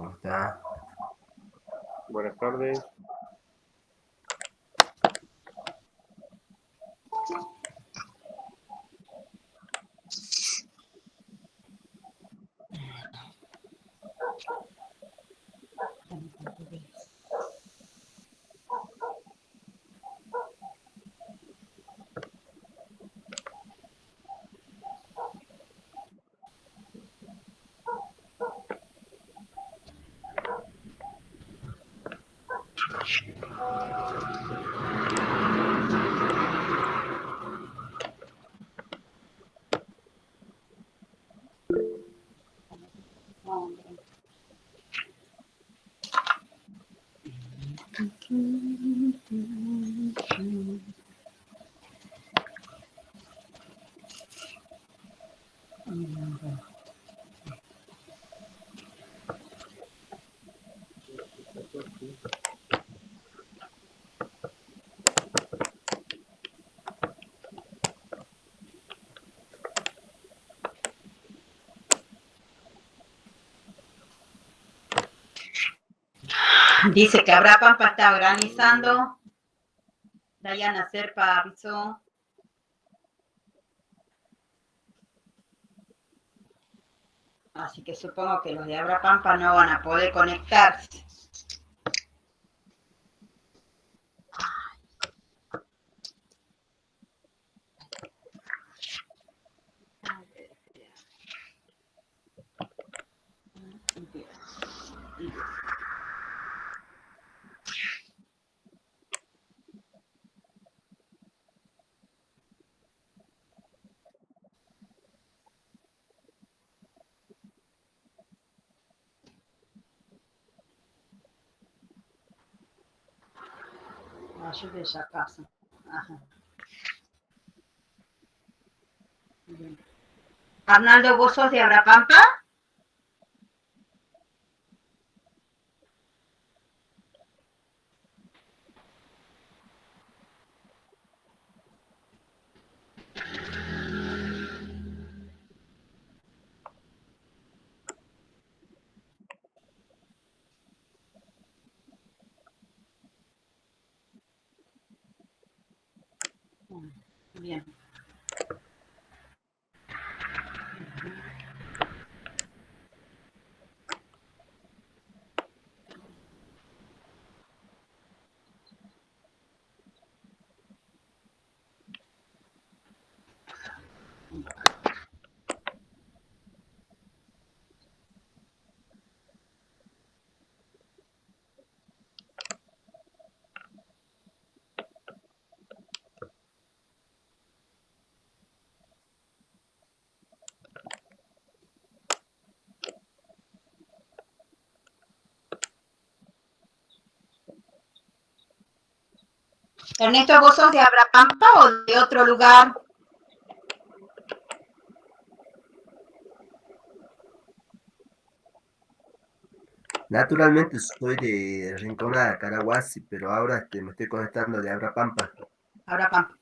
¿Cómo está? Buenas tardes. Dice que Abra Pampa está organizando. Dayana Serpa avisó. Así que supongo que los de Abra Pampa no van a poder conectarse. Ayude ya casa. Ajá. Bien. Arnaldo, ¿vos sos de Abra Pampa? Bien. Ernesto, ¿vos sos de Abra Pampa o de otro lugar? Naturalmente soy de Rinconada, Caraguasi, pero ahora me estoy conectando de Abra Pampa. Abra Pampa.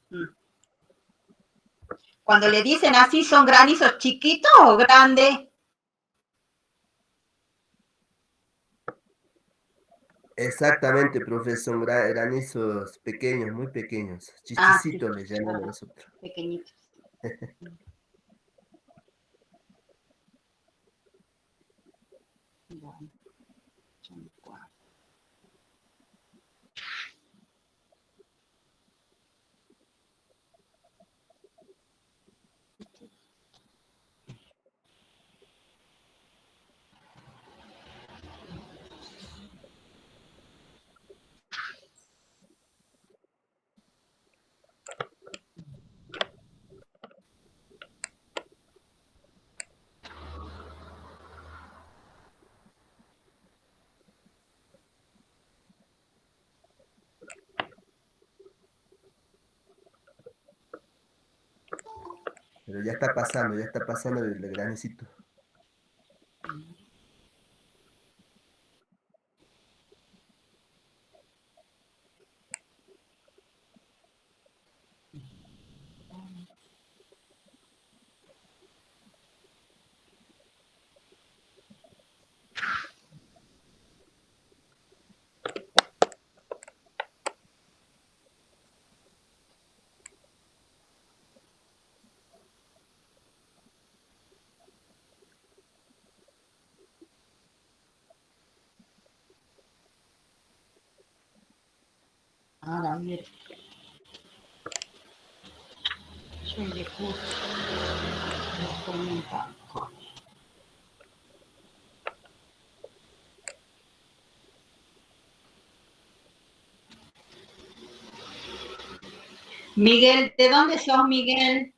Cuando le dicen así, ¿son granizos chiquitos o grandes? Exactamente, profesor, granizos pequeños, muy pequeños. Ah, sí. Chichicitos le llamamos nosotros. Pequeñitos. Bueno, son 4. Pero ya está pasando el granecito. Ahora, mire. Soy de curso. Les comenta. Miguel, ¿de dónde sos, Miguel?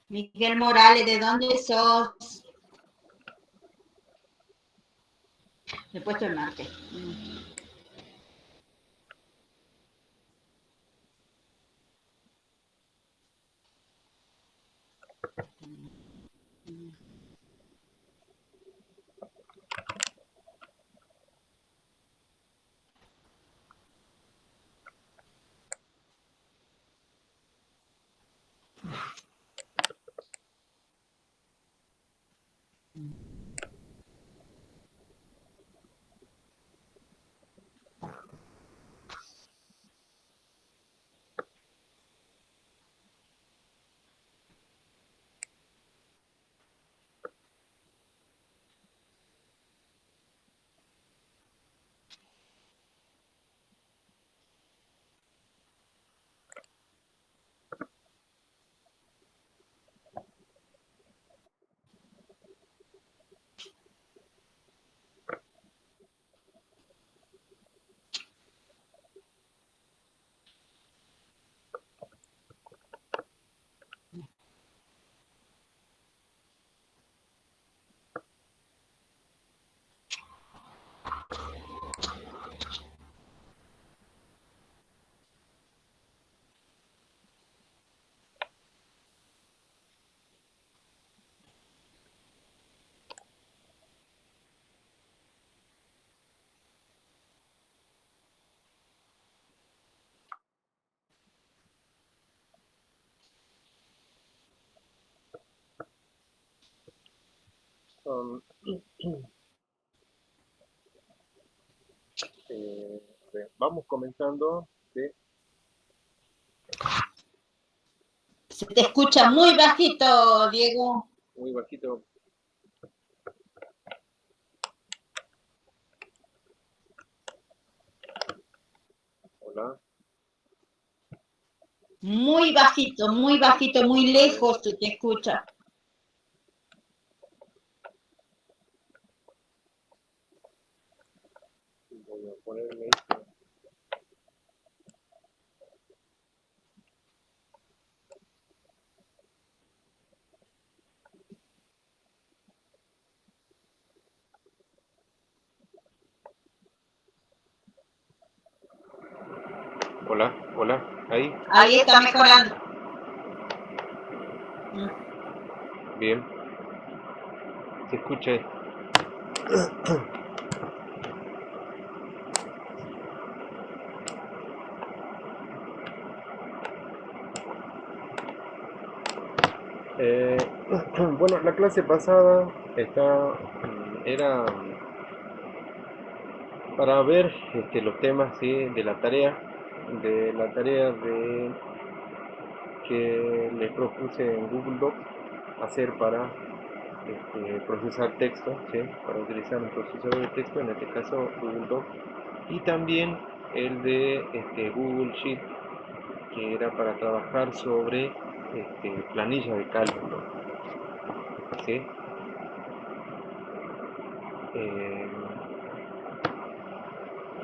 Miguel Morales, ¿de dónde sos? Le he puesto el marque. A ver, vamos comenzando. ¿Sí? Se te escucha muy bajito, Diego. Muy bajito. Hola. Muy bajito, muy lejos se te escucha. Voy a ponerme esto. Hola, hola, ahí. Ahí está mejorando. Bien. Se escucha. Eh, bueno, la clase pasada era para ver los temas, ¿sí? De la tarea que les propuse en Google Docs hacer para procesar texto, ¿sí? Para utilizar un procesador de texto, en este caso Google Docs, y también el de Google Sheet, que era para trabajar sobre planillas de cálculo, ¿sí? Eh,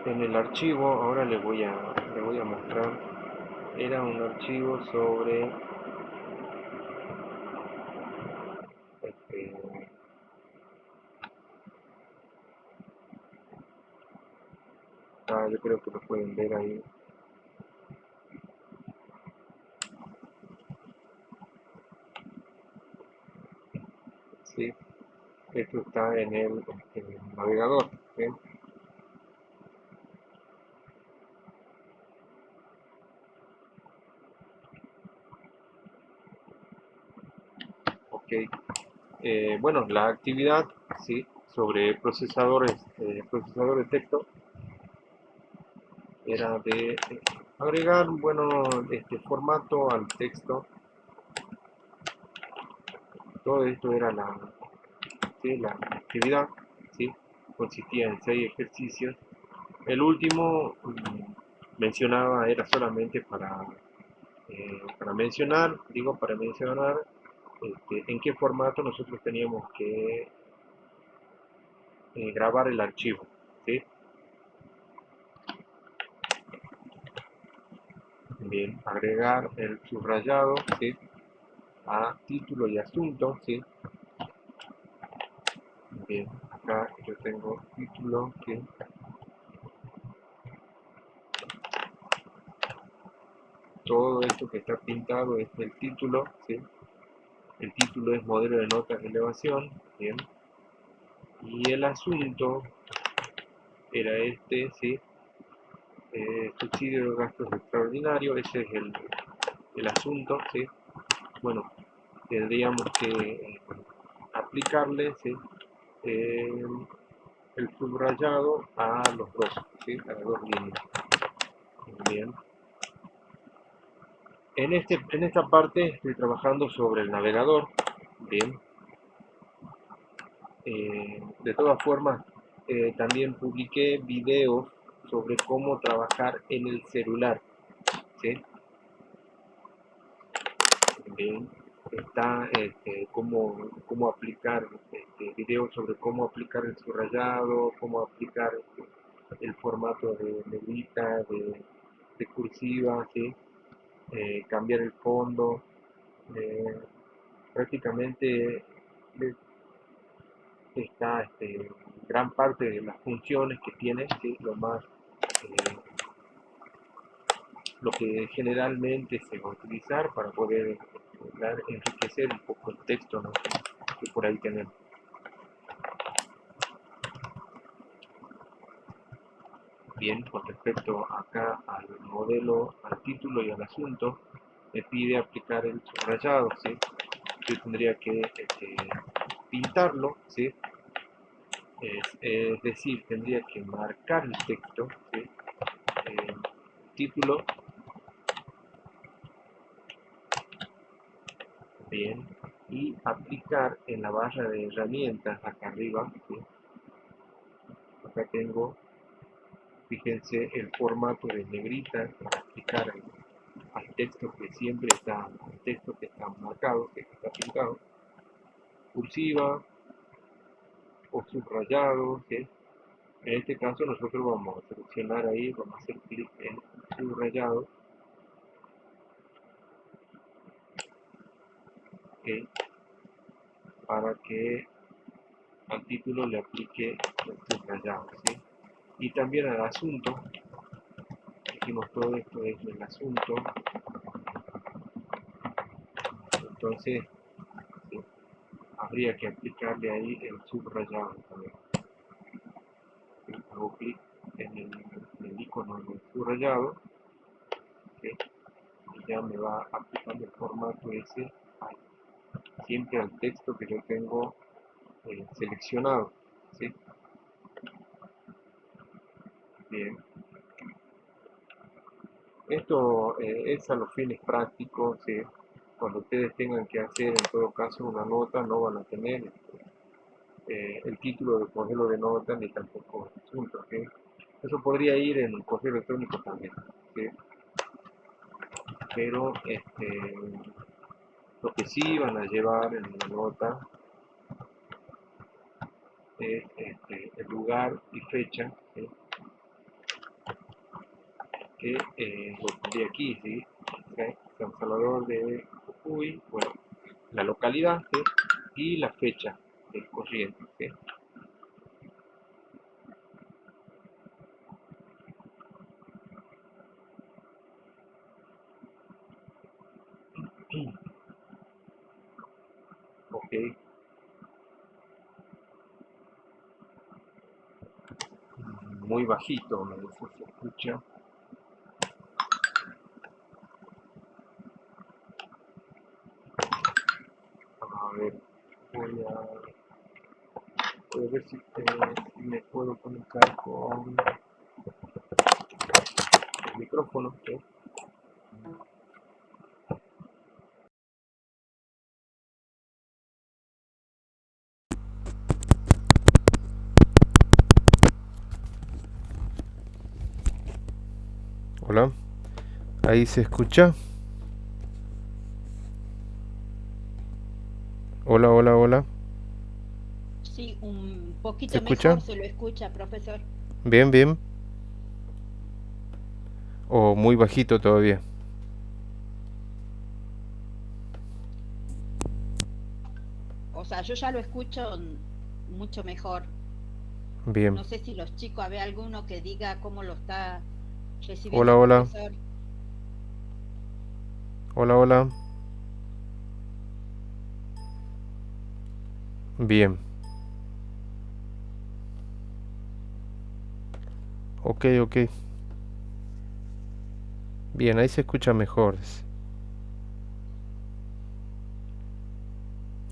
en el archivo, ahora le voy a mostrar, era un archivo sobre este, yo creo que lo pueden ver ahí. Sí, esto está en el navegador, ¿sí? Ok. Bueno, la actividad, sí, sobre procesadores de texto era de Agregar, bueno, formato al texto. Todo esto era ¿sí? La actividad, ¿sí? Consistía en 6 ejercicios. El último mencionaba, era solamente para mencionar, en qué formato nosotros teníamos que grabar el archivo, ¿sí? Bien, agregar el subrayado, ¿sí? A título y asunto, ¿sí? Bien, acá yo tengo título, ¿sí? Todo esto que está pintado es el título, ¿sí? El título es modelo de notas de elevación, bien. Y el asunto era este, ¿sí? Subsidio de gastos extraordinarios, ese es el asunto, ¿sí? Bueno, tendríamos que aplicarle, ¿sí? Eh, el subrayado a los dos, ¿sí? A las dos líneas. Bien. En esta parte estoy trabajando sobre el navegador, bien. De todas formas, también publiqué videos sobre cómo trabajar en el celular, ¿sí? Bien, está cómo aplicar videos sobre cómo aplicar el subrayado, cómo aplicar el formato de negrita, de cursiva, ¿sí? Cambiar el fondo, eh, prácticamente está gran parte de las funciones que tiene, ¿sí? Lo que generalmente se va a utilizar para poder enriquecer un poco el texto, ¿no? Que por ahí tenemos. Bien, con respecto acá al modelo, al título y al asunto, me pide aplicar el subrayado, ¿sí? Yo tendría que pintarlo, ¿sí? Es decir, tendría que marcar el texto, ¿sí? Título, bien, y aplicar en la barra de herramientas acá arriba, ¿sí? Acá tengo, fíjense, el formato de negrita para aplicar al texto que siempre está, el texto que está marcado, que está pintado, cursiva o subrayado, ¿sí? En este caso nosotros vamos a seleccionar ahí, vamos a hacer clic en subrayado, ¿sí? Para que al título le aplique el subrayado, ¿sí? Y también al asunto, dijimos todo esto es el asunto, entonces ¿sí? Habría que aplicarle ahí el subrayado también. Hago clic en el icono del subrayado, ¿sí? Y ya me va aplicando el formato ese siempre al texto que yo tengo seleccionado, ¿sí? Bien. Esto es a los fines prácticos, ¿sí? Cuando ustedes tengan que hacer en todo caso una nota, no van a tener el título del correo de nota ni tampoco el asunto, ¿sí? Eso podría ir en un correo electrónico también, ¿sí? Pero lo que sí van a llevar en la nota es el lugar y fecha, ¿sí? Que lo pondré aquí, ¿sí? San Salvador de Jujuy, bueno, la localidad, ¿sí? Y la fecha del corriente, ¿sí? Ok, muy bajito, me dice, se escucha. A ver, voy a ver si me puedo conectar con el micrófono, ¿sí? Hola, ahí se escucha. Hola, hola, hola. Sí, un ¿Se poquito escucha? mejor se lo escucha, profesor. Bien, bien. O muy bajito todavía. O sea, yo ya lo escucho mucho mejor. Bien. No sé si los chicos, a ver alguno que diga cómo lo está recibiendo Hola, el hola. profesor. Hola, hola. Bien. Ok, ok. Bien, ahí se escucha mejor.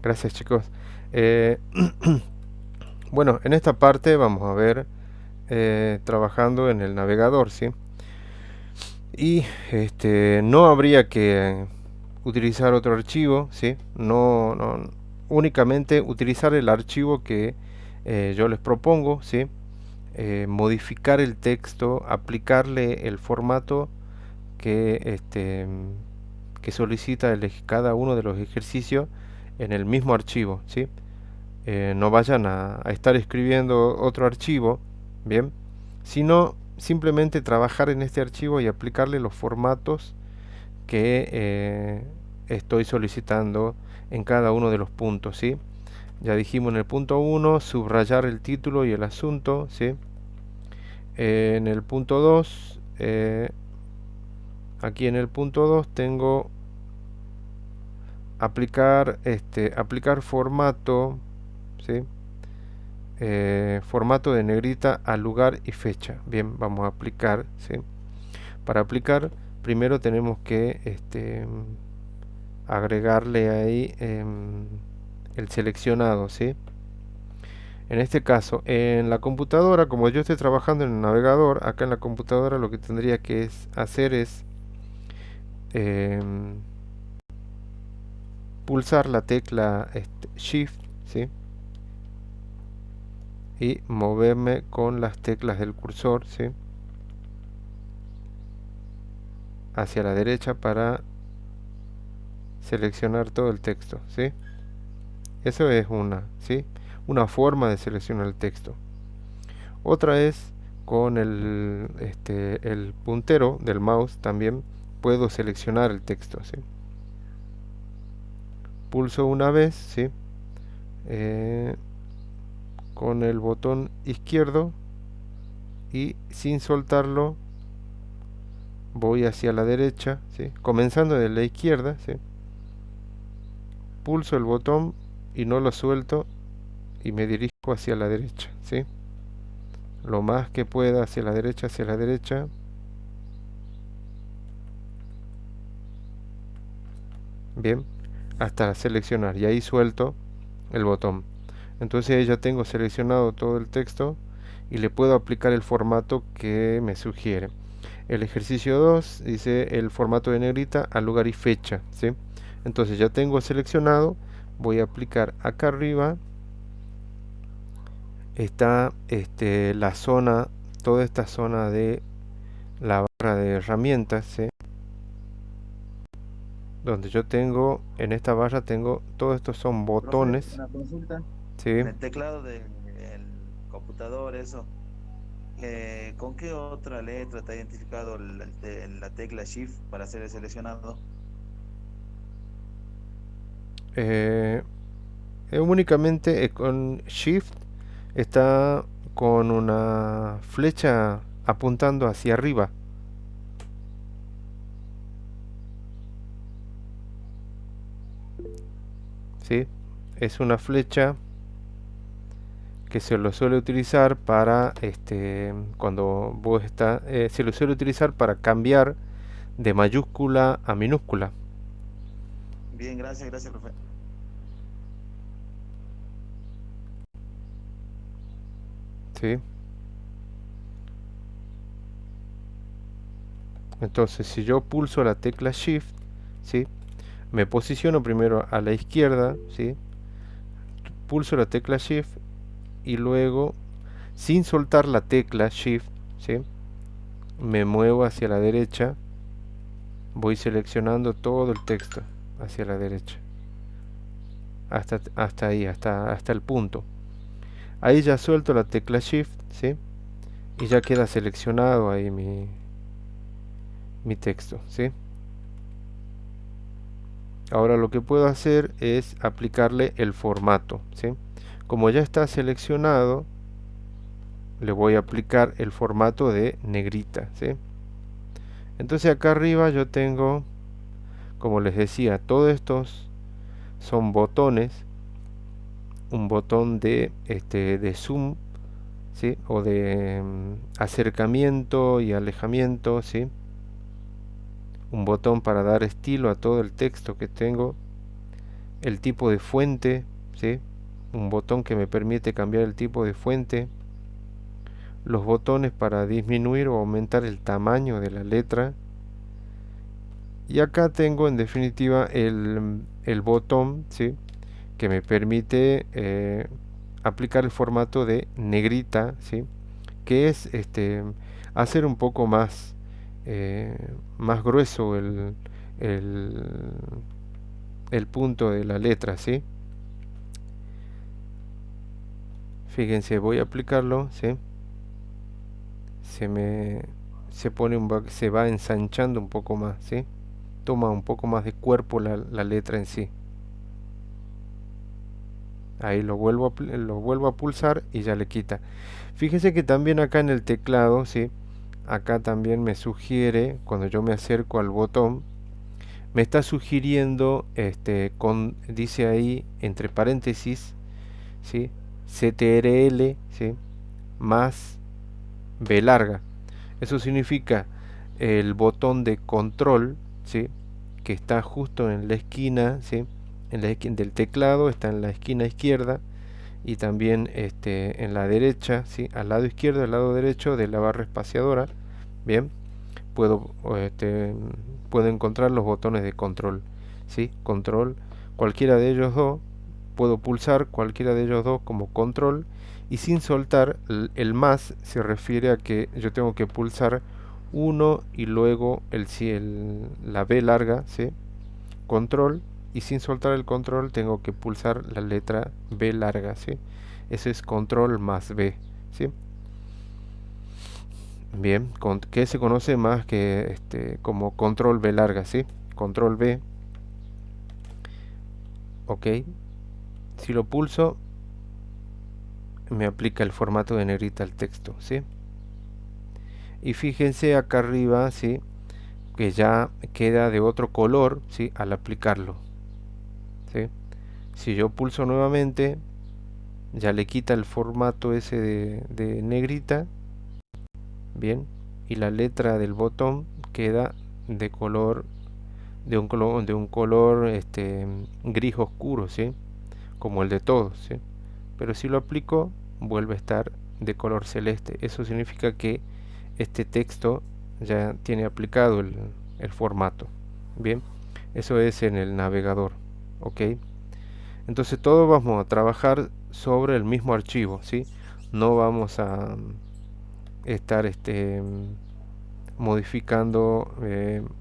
Gracias, chicos. Eh, bueno, en esta parte vamos a ver trabajando en el navegador, ¿sí? Y no habría que utilizar otro archivo, ¿sí? Únicamente utilizar el archivo que yo les propongo, ¿sí? Modificar el texto, aplicarle el formato que, que solicita cada uno de los ejercicios en el mismo archivo, ¿sí? No vayan a estar escribiendo otro archivo, ¿bien? Sino simplemente trabajar en este archivo y aplicarle los formatos que estoy solicitando en cada uno de los puntos, ¿sí? Ya dijimos en el punto 1, subrayar el título y el asunto, ¿sí? En el punto 2, aquí en el punto 2 tengo aplicar formato, ¿sí? Formato de negrita al lugar y fecha. Bien, vamos a aplicar, ¿sí? Para aplicar, primero tenemos que agregarle ahí el seleccionado, ¿sí? En este caso, en la computadora, como yo estoy trabajando en el navegador, acá en la computadora lo que tendría que hacer es em, pulsar la tecla Shift, ¿sí? Y moverme con las teclas del cursor, ¿sí? Hacia la derecha para seleccionar todo el texto, ¿sí? Eso es ¿sí? Una forma de seleccionar el texto. Otra es con el puntero del mouse también puedo seleccionar el texto, ¿sí? Pulso una vez, ¿sí? Eh, con el botón izquierdo y sin soltarlo voy hacia la derecha, ¿sí? Comenzando de la izquierda, ¿sí? Pulso el botón y no lo suelto y me dirijo hacia la derecha, ¿sí? Lo más que pueda hacia la derecha. Bien, hasta seleccionar y ahí suelto el botón. Entonces ya tengo seleccionado todo el texto y le puedo aplicar el formato que me sugiere. El ejercicio 2 dice el formato de negrita al lugar y fecha, ¿sí? Entonces ya tengo seleccionado, voy a aplicar acá arriba, está la zona, toda esta zona de la barra de herramientas, ¿sí? Donde yo tengo, en esta barra tengo, todos estos son Profe, botones, una consulta. ¿sí? En el teclado del computador, eso, ¿con qué otra letra te ha identificado la tecla Shift para ser seleccionado? Eh, únicamente con Shift está con una flecha apuntando hacia arriba, ¿sí? Es una flecha que se lo suele utilizar para cuando se lo suele utilizar para cambiar de mayúscula a minúscula, Bien, gracias, gracias, profe. ¿sí? Entonces, si yo pulso la tecla Shift, ¿sí? Me posiciono primero a la izquierda, ¿sí? Pulso la tecla Shift y luego, sin soltar la tecla Shift, ¿sí? Me muevo hacia la derecha, voy seleccionando todo el texto hacia la derecha, hasta ahí, hasta el punto. Ahí ya suelto la tecla Shift, ¿sí? Y ya queda seleccionado ahí mi texto, ¿sí? Ahora lo que puedo hacer es aplicarle el formato, ¿sí? Como ya está seleccionado, le voy a aplicar el formato de negrita, ¿sí? Entonces acá arriba yo tengo, como les decía, todos estos son botones, un botón de zoom, ¿sí? O de acercamiento y alejamiento, ¿sí? Un botón para dar estilo a todo el texto que tengo, el tipo de fuente, ¿sí? Un botón que me permite cambiar el tipo de fuente, los botones para disminuir o aumentar el tamaño de la letra, y acá tengo en definitiva el botón, ¿sí? Que me permite aplicar el formato de negrita, ¿sí? Que es hacer un poco más grueso el, el punto de la letra, ¿sí? Fíjense, voy a aplicarlo, ¿sí? Se me se pone se va ensanchando un poco más, ¿sí? Toma un poco más de cuerpo la letra en sí. Ahí lo vuelvo a pulsar y ya le quita. Fíjense que también acá en el teclado, ¿sí? Acá también me sugiere, cuando yo me acerco al botón, me está sugiriendo, dice ahí, entre paréntesis, ¿sí? CTRL, ¿sí? Más B larga. Eso significa el botón de control, ¿sí? Que está justo en la esquina, ¿sí? En la esquina del teclado, está en la esquina izquierda y también en la derecha, ¿sí? Al lado izquierdo y al lado derecho de la barra espaciadora. Bien, puedo, puedo encontrar los botones de control, ¿sí? Control, cualquiera de ellos dos, puedo pulsar cualquiera de ellos dos como control, y sin soltar el más se refiere a que yo tengo que pulsar uno y luego la B larga, ¿sí? Control, y sin soltar el control tengo que pulsar la letra B larga, ¿sí? Eso es control más B, ¿sí? Bien, que se conoce más que como control B larga, ¿sí? Control B, ok. Si lo pulso, me aplica el formato de negrita al texto, ¿sí? Y fíjense acá arriba, ¿sí? Que ya queda de otro color, ¿sí? Al aplicarlo, ¿sí? Si yo pulso nuevamente, ya le quita el formato ese de negrita, bien, y la letra del botón queda de color, de un color gris oscuro, ¿sí? Como el de todos, ¿sí? Pero si lo aplico, vuelve a estar de color celeste. Eso significa que este texto ya tiene aplicado el formato. Bien, eso es en el navegador, ok. Entonces todos vamos a trabajar sobre el mismo archivo, ¿sí? No vamos a estar modificando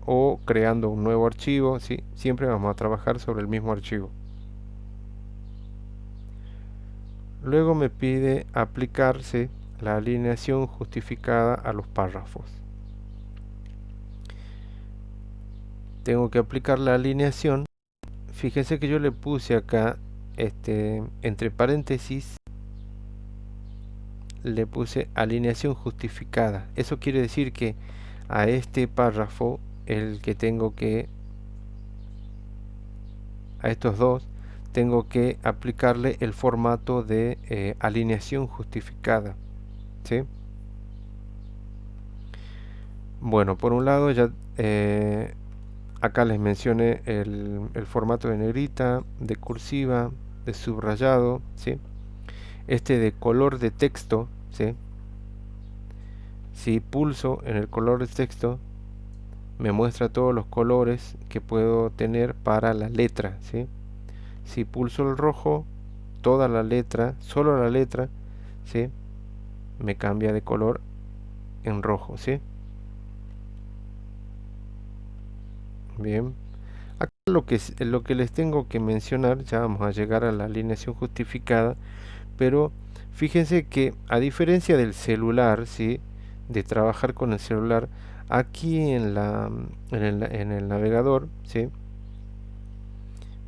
o creando un nuevo archivo, ¿sí? Siempre vamos a trabajar sobre el mismo archivo. Luego me pide aplicarse la alineación justificada a los párrafos. Tengo que aplicar la alineación. Fíjense que yo le puse acá, entre paréntesis, le puse alineación justificada. Eso quiere decir que a este párrafo, a estos dos, tengo que aplicarle el formato de alineación justificada, ¿sí? Bueno, por un lado ya acá les mencioné el formato de negrita, de cursiva, de subrayado, ¿sí? De color de texto, ¿sí? Si pulso en el color de texto, me muestra todos los colores que puedo tener para la letra, ¿sí? Si pulso el rojo, toda la letra, solo la letra, ¿sí? Me cambia de color en rojo, ¿sí? Bien. Acá lo que les tengo que mencionar, ya vamos a llegar a la alineación justificada, pero fíjense que a diferencia del celular, ¿sí? De trabajar con el celular, aquí en el navegador, ¿sí?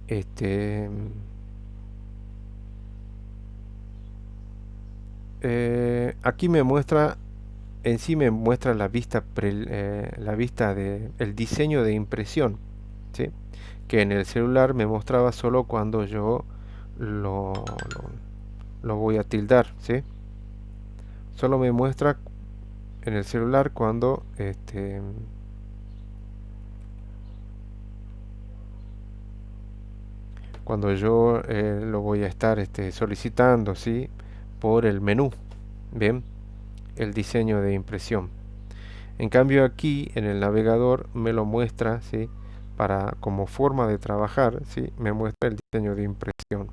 Este, aquí me muestra, en sí me muestra la vista de el diseño de impresión, ¿sí? Que en el celular me mostraba solo cuando yo lo, lo, lo voy a tildar, ¿sí? Solo me muestra en el celular cuando yo lo voy a estar solicitando, ¿sí? Por el menú, bien, el diseño de impresión. En cambio aquí en el navegador me lo muestra, ¿sí? Para como forma de trabajar, ¿sí? Me muestra el diseño de impresión.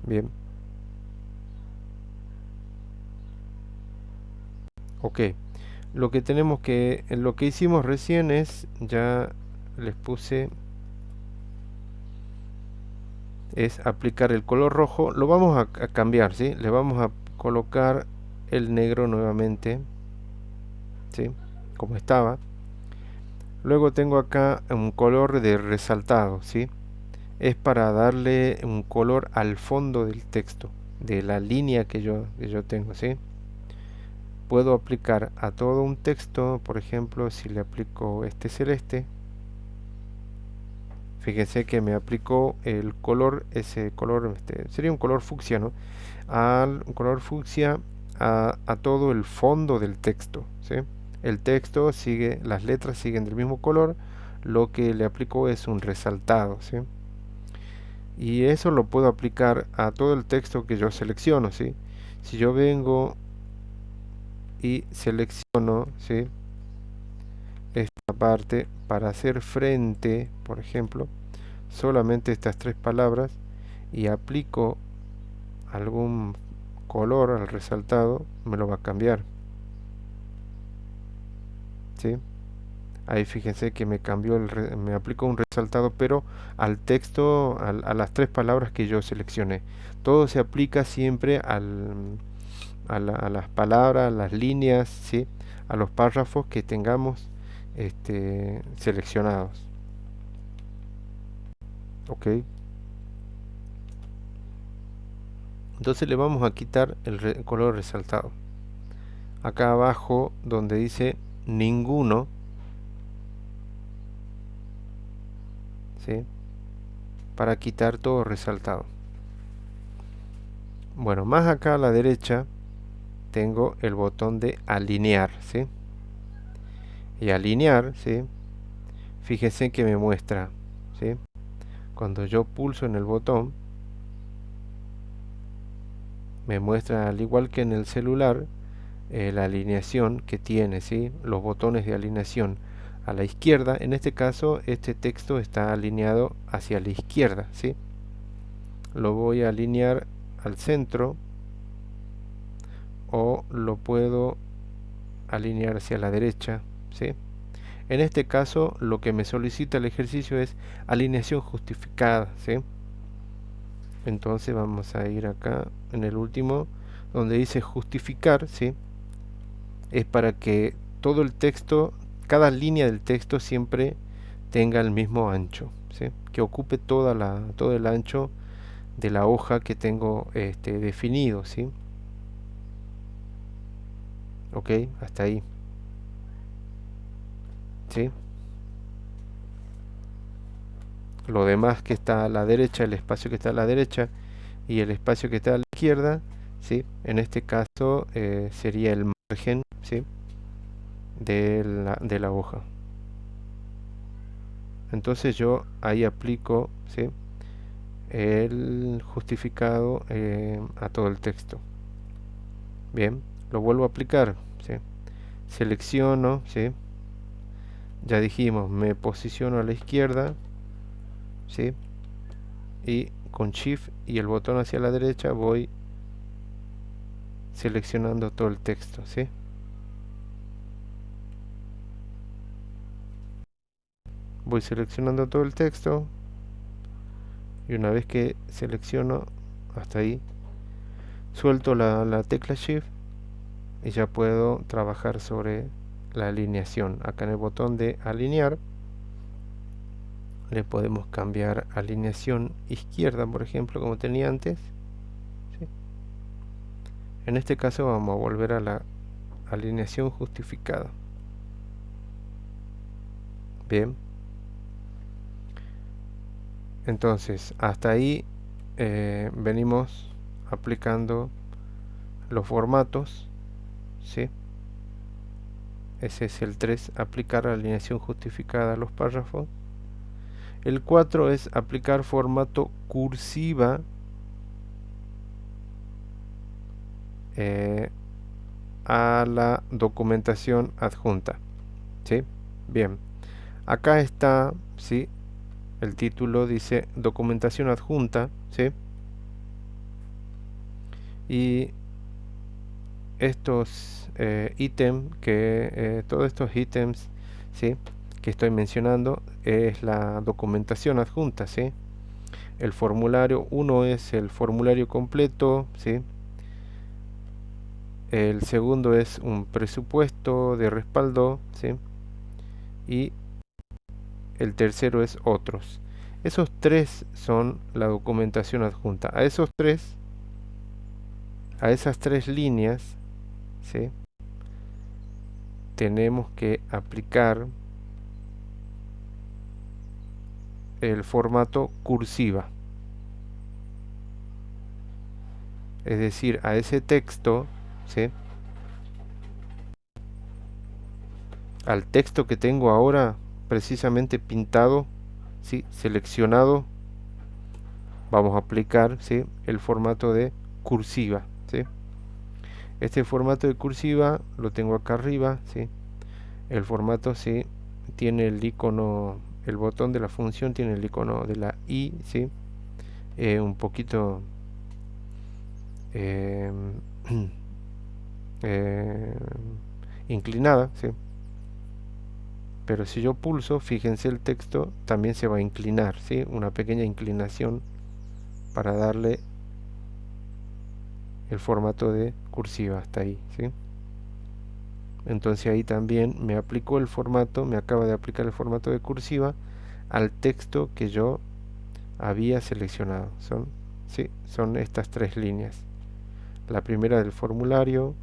Bien, ok. Lo que hicimos recién es, ya les puse, es aplicar el color rojo. Lo vamos a cambiar, ¿sí? Le vamos a colocar el negro nuevamente, ¿sí? Como estaba. Luego tengo acá un color de resaltado, ¿sí? Es para darle un color al fondo del texto, de la línea que yo tengo, ¿sí? Puedo aplicar a todo un texto, por ejemplo, si le aplico este celeste, fíjense que me aplicó el color, ese color, sería un color fucsia, ¿no? Al color fucsia a todo el fondo del texto, ¿sí? El texto sigue, las letras siguen del mismo color, lo que le aplico es un resaltado, ¿sí? Y eso lo puedo aplicar a todo el texto que yo selecciono, ¿sí? Si yo vengo y selecciono, ¿sí? Esta parte para hacer frente, por ejemplo, solamente estas tres palabras y aplico algún color al resaltado, me lo va a cambiar, ¿sí? Ahí fíjense que me cambió me aplicó un resaltado, pero al texto, a las tres palabras que yo seleccioné. Todo se aplica siempre a las palabras, a las líneas, ¿sí? A los párrafos que tengamos seleccionados. Ok. Entonces le vamos a quitar el color resaltado. Acá abajo donde dice ninguno, ¿sí? Para quitar todo resaltado. Bueno, más acá a la derecha tengo el botón de alinear, ¿sí? Y alinear, ¿sí? Fíjense que me muestra, ¿sí? Cuando yo pulso en el botón, me muestra, al igual que en el celular, la alineación que tiene, ¿sí? Los botones de alineación a la izquierda. En este caso, este texto está alineado hacia la izquierda, ¿sí? Lo voy a alinear al centro o lo puedo alinear hacia la derecha, ¿sí? En este caso, lo que me solicita el ejercicio es alineación justificada, ¿sí? Entonces vamos a ir acá en el último, donde dice justificar, ¿sí? Es para que todo el texto, cada línea del texto siempre tenga el mismo ancho, ¿sí? Que ocupe todo el ancho de la hoja que tengo definido, ¿sí? Ok, hasta ahí, ¿sí? Lo demás que está a la derecha, el espacio que está a la derecha y el espacio que está a la izquierda, ¿sí? En este caso sería el margen, ¿sí? De la hoja. Entonces yo ahí aplico, ¿sí? El justificado a todo el texto. Bien, lo vuelvo a aplicar, ¿sí? Selecciono, ¿sí? ya dijimos, me posiciono a la izquierda, ¿sí? Y con Shift y el botón hacia la derecha voy seleccionando todo el texto, ¿sí? Voy seleccionando todo el texto y una vez que selecciono hasta ahí, suelto la tecla Shift y ya puedo trabajar sobre la alineación. Acá en el botón de alinear le podemos cambiar alineación izquierda, por ejemplo, como tenía antes, ¿sí? En este caso vamos a volver a la alineación justificada. Bien, entonces hasta ahí venimos aplicando los formatos, ¿sí? Ese es el 3, aplicar alineación justificada a los párrafos. El 4 es aplicar formato cursiva a la documentación adjunta, ¿sí? Bien, acá está, ¿sí? El título dice documentación adjunta, ¿sí? Y estos ítems, todos estos ítems, ¿sí? Que estoy mencionando es la documentación adjunta, ¿sí? El formulario 1 es el formulario completo, ¿sí? El segundo es un presupuesto de respaldo, ¿sí? Y el tercero es otros. Esos tres son la documentación adjunta. A esas tres líneas, ¿sí? Tenemos que aplicar el formato cursiva. Es decir, a ese texto, ¿sí? Al texto que tengo ahora precisamente pintado, ¿sí? Seleccionado, vamos a aplicar, ¿sí? El formato de cursiva, ¿sí? Este formato de cursiva lo tengo acá arriba, ¿sí? El formato, ¿sí? Tiene el icono, el botón de la función tiene el icono de la I, ¿sí? Un poquito eh, eh, inclinada, ¿sí? Pero si yo pulso, fíjense, el texto también se va a inclinar, ¿sí? Una pequeña inclinación para darle el formato de cursiva hasta ahí, ¿sí? Entonces ahí también me aplicó el formato, me acaba de aplicar el formato de cursiva al texto que yo había seleccionado. Son estas tres líneas. La primera del formulario,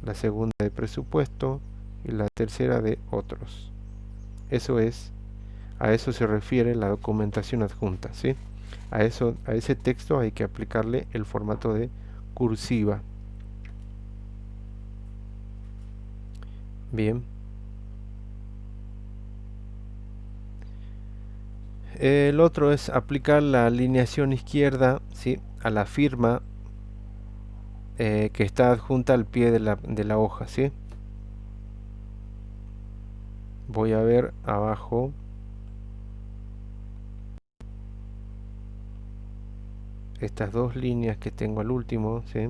la segunda de presupuesto y la tercera de otros. A eso se refiere la documentación adjunta, ¿sí? A ese texto hay que aplicarle el formato de cursiva. Bien. El otro es aplicar la alineación izquierda, ¿sí? A la firma que está adjunta al pie de la hoja, ¿sí? Voy a ver abajo estas dos líneas que tengo al último, ¿sí?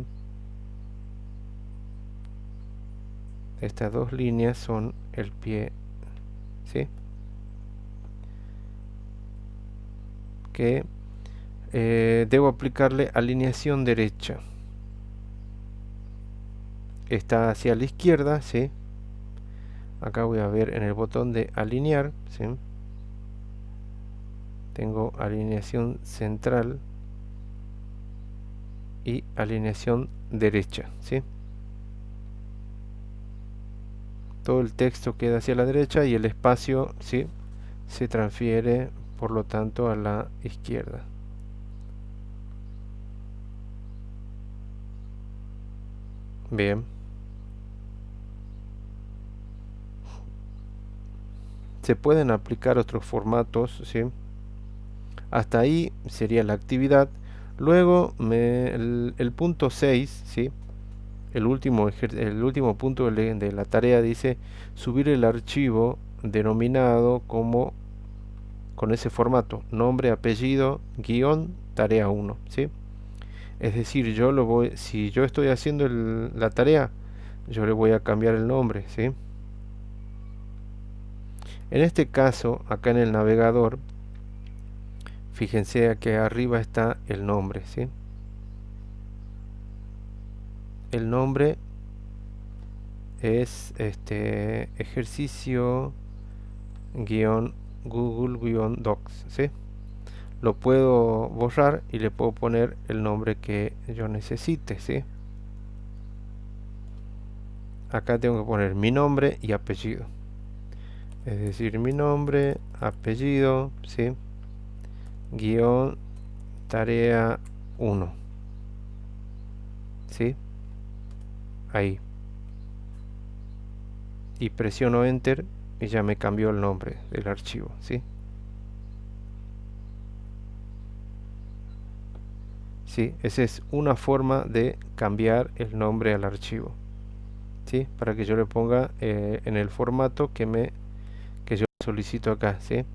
Estas dos líneas son el pie, ¿sí? Que debo aplicarle alineación derecha. Está hacia la izquierda, ¿sí? Acá voy a ver en el botón de alinear, ¿sí? Tengo alineación central y alineación derecha, ¿sí? Todo el texto queda hacia la derecha y el espacio, ¿sí? Se transfiere, por lo tanto, a la izquierda. Bien. Se pueden aplicar otros formatos, ¿sí? Hasta ahí sería la actividad. Luego el punto 6, ¿sí? El último punto de la tarea dice subir el archivo denominado como con ese formato, nombre, apellido, guión, tarea 1, ¿sí? Es decir, si yo estoy haciendo la tarea, yo le voy a cambiar el nombre, ¿sí? En este caso, acá en el navegador, fíjense que arriba está el nombre, ¿sí? El nombre es ejercicio Google Docs, ¿sí? Lo puedo borrar y le puedo poner el nombre que yo necesite, ¿sí? Acá tengo que poner mi nombre y apellido, es decir, mi nombre, apellido, ¿sí? Guión, tarea 1, ¿sí? Ahí. Y presiono enter y ya me cambió el nombre del archivo, ¿sí? ¿Sí? Esa es una forma de cambiar el nombre al archivo, ¿sí? Para que yo le ponga en el formato que yo solicito acá, ¿sí?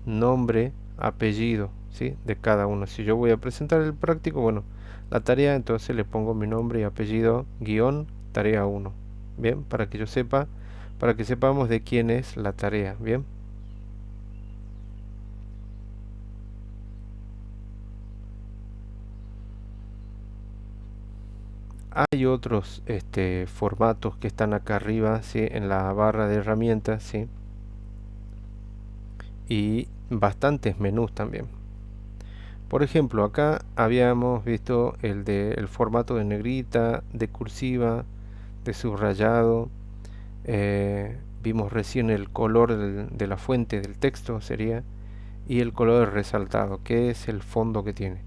Nombre, apellido, ¿sí? De cada uno. Si yo voy a presentar el práctico, bueno, la tarea, entonces le pongo mi nombre y apellido, guión, tarea 1. Bien, para que yo sepa, para que sepamos de quién es la tarea, bien. Hay otros formatos que están acá arriba, ¿sí? En la barra de herramientas, ¿sí? Y bastantes menús también. Por ejemplo, acá habíamos visto el formato de negrita, de cursiva, de subrayado. Vimos recién el color de la fuente del texto sería, y el color resaltado, que es el fondo que tiene.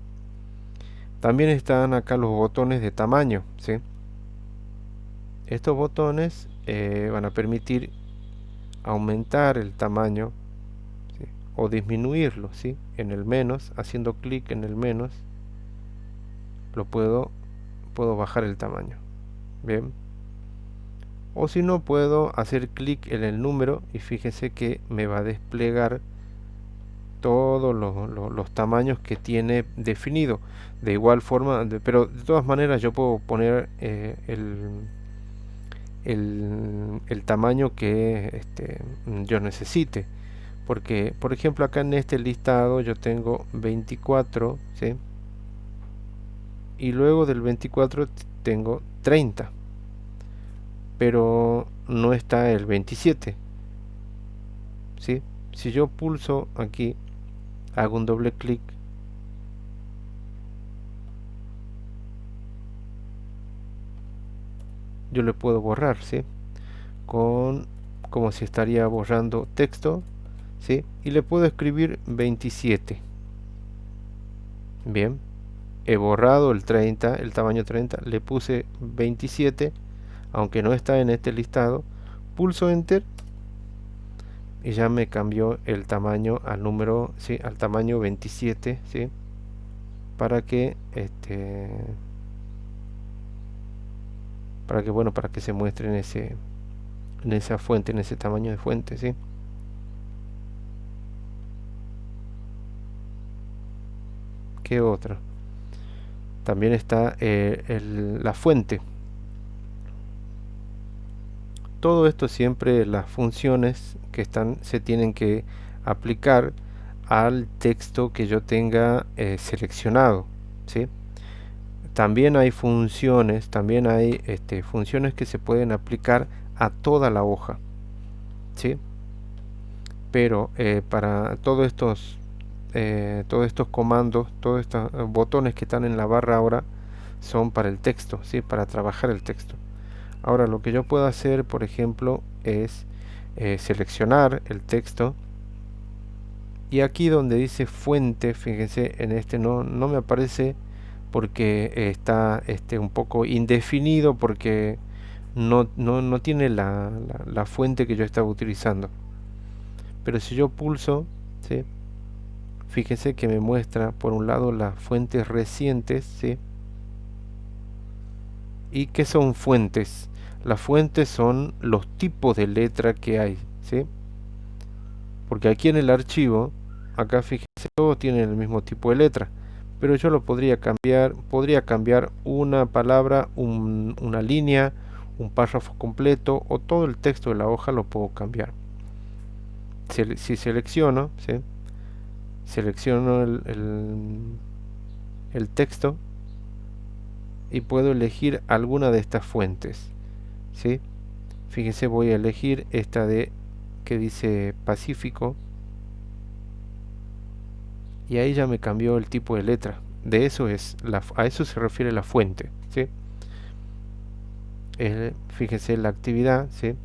También están acá los botones de tamaño, ¿sí? Estos botones van a permitir aumentar el tamaño, ¿sí? O disminuirlo, ¿sí? En el menos, haciendo clic en el menos, puedo bajar el tamaño. Bien. O si no, puedo hacer clic en el número y fíjense que me va a desplegar todos los tamaños que tiene definido. De igual forma, pero de todas maneras yo puedo poner el tamaño que yo necesite. Porque, por ejemplo, acá en este listado yo tengo 24, ¿sí? Y luego del 24 tengo 30. Pero no está el 27, ¿sí? Si yo pulso aquí, hago un doble clic, yo le puedo borrar, ¿sí? Como si estaría borrando texto, ¿sí? Y le puedo escribir 27. Bien, he borrado el 30, el tamaño 30, le puse 27, aunque no está en este listado. Pulso enter y ya me cambió el tamaño al número, ¿sí? Al tamaño 27, ¿sí? Para que para que se muestre en esa fuente, en ese tamaño de fuente, ¿sí? ¿Qué otra? También está la fuente. Todo esto siempre, las funciones que se tienen que aplicar al texto que yo tenga seleccionado, ¿sí? También hay funciones que se pueden aplicar a toda la hoja, ¿sí? Pero para todos estos comandos, todos estos botones que están en la barra ahora son para el texto, ¿sí? Para trabajar el texto. Ahora lo que yo puedo hacer, por ejemplo, es seleccionar el texto, y aquí donde dice fuente, fíjense, en no me aparece porque está un poco indefinido, porque no tiene la fuente que yo estaba utilizando. Pero si yo pulso, ¿sí? Fíjense que me muestra por un lado las fuentes recientes, ¿sí? ¿Y qué son fuentes? Las fuentes son los tipos de letra que hay, ¿sí? Porque aquí en el archivo, acá fíjense, todos tienen el mismo tipo de letra, pero yo lo podría cambiar una palabra, una línea, un párrafo completo o todo el texto de la hoja lo puedo cambiar. Si selecciono, ¿sí? Selecciono el texto y puedo elegir alguna de estas fuentes, ¿sí? Fíjense, voy a elegir esta de que dice Pacífico y ahí ya me cambió el tipo de letra. De eso a eso se refiere la fuente, ¿sí? Fíjense la actividad, ¿sí?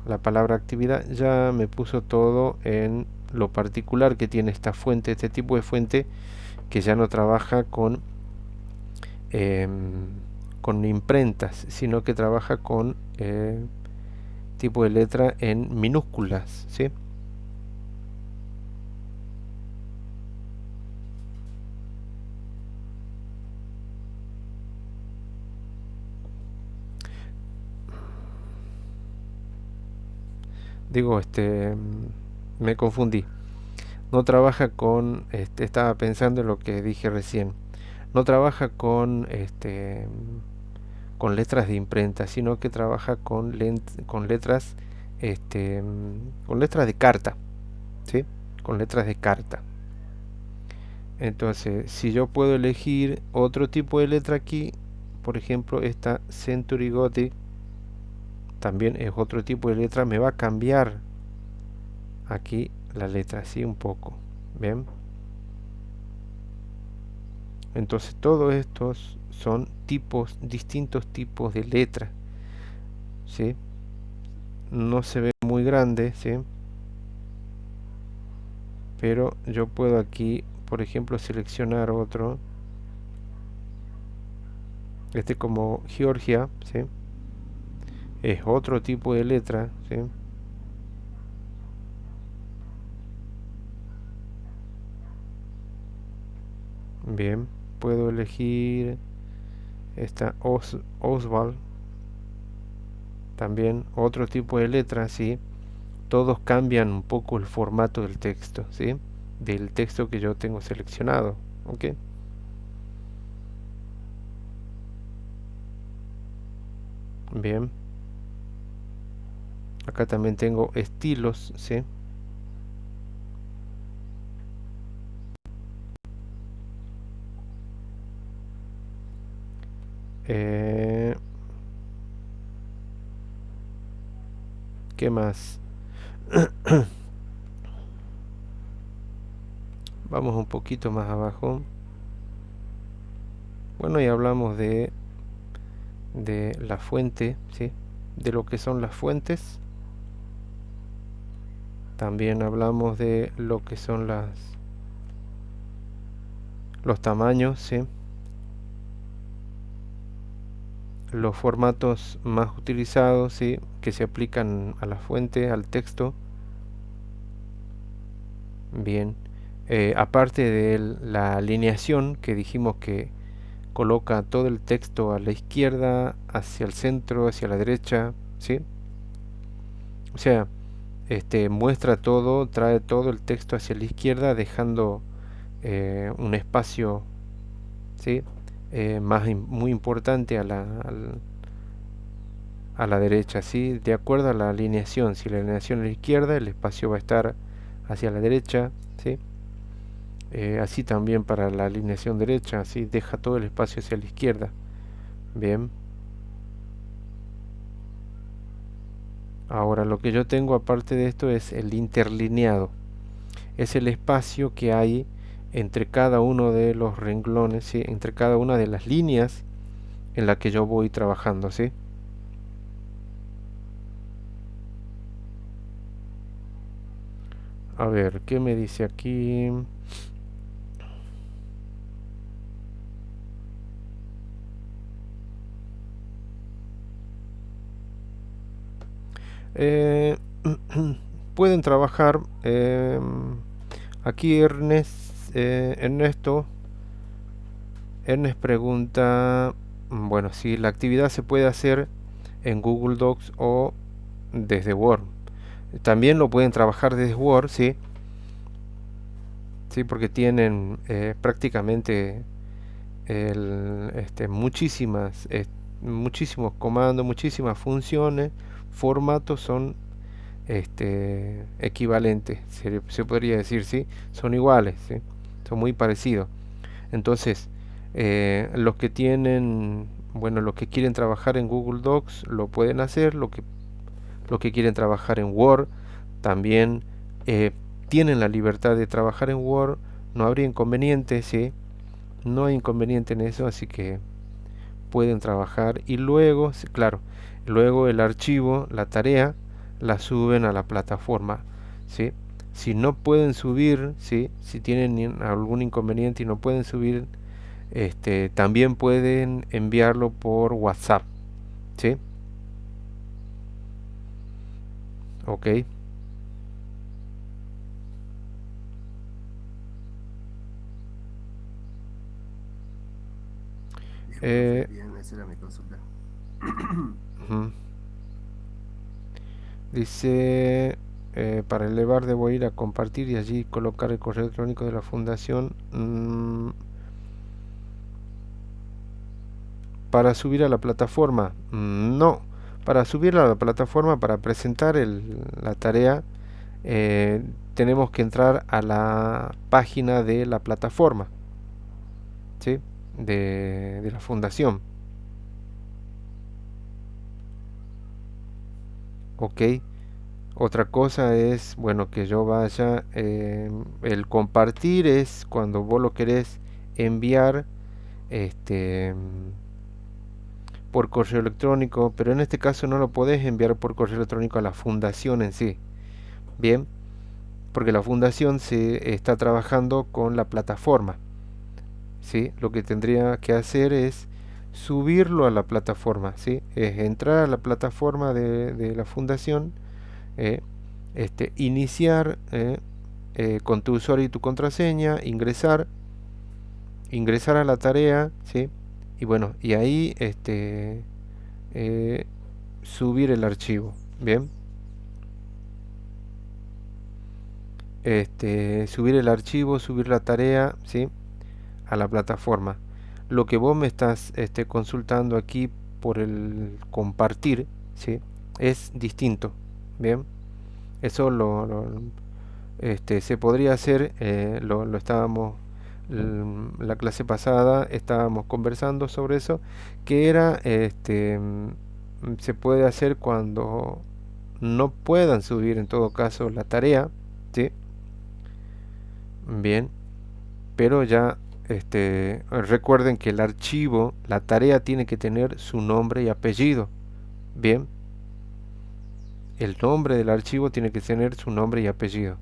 La palabra actividad ya me puso todo en lo particular que tiene esta fuente, este tipo de fuente que ya no trabaja con imprentas, sino que trabaja con tipo de letra en minúsculas, ¿sí? Digo, me confundí. No trabaja con, estaba pensando en lo que dije recién. No trabaja con letras de imprenta, sino que trabaja con letras, con letras de carta, ¿sí? Con letras de carta. Entonces, si yo puedo elegir otro tipo de letra aquí, por ejemplo, esta Century Gothic, también es otro tipo de letra, me va a cambiar aquí la letra, así un poco, ¿ven? Entonces, todos estos son distintos tipos de letra, ¿sí? No se ve muy grande, ¿sí? Pero yo puedo aquí, por ejemplo, seleccionar otro, como Georgia, ¿sí? Es otro tipo de letra, ¿sí? Bien, puedo elegir esta Oswald, también otro tipo de letra, ¿sí? Todos cambian un poco el formato del texto, ¿sí? Del texto que yo tengo seleccionado, ¿ok? Bien, acá también tengo estilos, ¿sí? Eh, ¿Qué más? Vamos un poquito más abajo. Bueno, y hablamos de la fuente, ¿sí? De lo que son las fuentes. También hablamos de lo que son los tamaños, ¿sí? Los formatos más utilizados, ¿sí? Que se aplican a la fuente, al texto. Bien. Aparte de la alineación que dijimos que coloca todo el texto a la izquierda, hacia el centro, hacia la derecha, ¿sí? O sea, muestra todo, trae todo el texto hacia la izquierda, dejando un espacio, ¿sí? Muy importante a la derecha, ¿sí? De acuerdo a la alineación. Si la alineación es a la izquierda, el espacio va a estar hacia la derecha, ¿sí? Así también para la alineación derecha, así deja todo el espacio hacia la izquierda. Bien. Ahora lo que yo tengo aparte de esto es el interlineado. Es el espacio que hay entre cada uno de los renglones, ¿sí? Entre cada una de las líneas en la que yo voy trabajando, ¿sí? A ver, ¿qué me dice aquí? Eh, pueden trabajar aquí Ernest pregunta, bueno, si la actividad se puede hacer en Google Docs o desde Word. También lo pueden trabajar desde Word, ¿sí? Sí, porque tienen prácticamente muchísimos comandos, muchísimas funciones, formatos son equivalentes, se podría decir, ¿sí? Son iguales, ¿sí? Son muy parecidos. Entonces, los que tienen, bueno, los que quieren trabajar en Google Docs lo pueden hacer, los que quieren trabajar en Word también tienen la libertad de trabajar en Word, no habría inconveniente, ¿sí? No hay inconveniente en eso, así que pueden trabajar y luego, claro, luego el archivo, la tarea, la suben a la plataforma, ¿sí? Si no pueden subir, ¿sí? Si tienen algún inconveniente y no pueden subir, también pueden enviarlo por WhatsApp, ¿sí? Ok. Dijo, profe, Eh, bien, esa era mi consulta. ujú. Dice, para elevar debo ir a compartir y allí colocar el correo electrónico de la fundación. Para subir a la plataforma, no. Para subir a la plataforma, para presentar la tarea, eh, tenemos que entrar a la página de la plataforma, ¿sí? De la fundación. Ok. Otra cosa es, bueno, que yo vaya, el compartir es cuando vos lo querés enviar, este, por correo electrónico, pero en este caso no lo podés enviar por correo electrónico a la fundación en sí, bien, porque la fundación se está trabajando con la plataforma, ¿sí? Lo que tendría que hacer es subirlo a la plataforma, ¿sí? Es entrar a la plataforma de la fundación, eh, iniciar con tu usuario y tu contraseña, ingresar a la tarea, ¿sí? Y bueno, y ahí eh, subir el archivo, bien. Subir el archivo, subir la tarea, ¿sí? A la plataforma. Lo que vos me estás consultando aquí por el compartir, ¿sí? Es distinto, bien. Eso se podría hacer, lo estábamos, la clase pasada estábamos conversando sobre eso, que era, se puede hacer cuando no puedan subir en todo caso la tarea, ¿sí? Bien, pero ya, recuerden que el archivo, la tarea tiene que tener su nombre y apellido, bien, el nombre del archivo tiene que tener su nombre y apellido.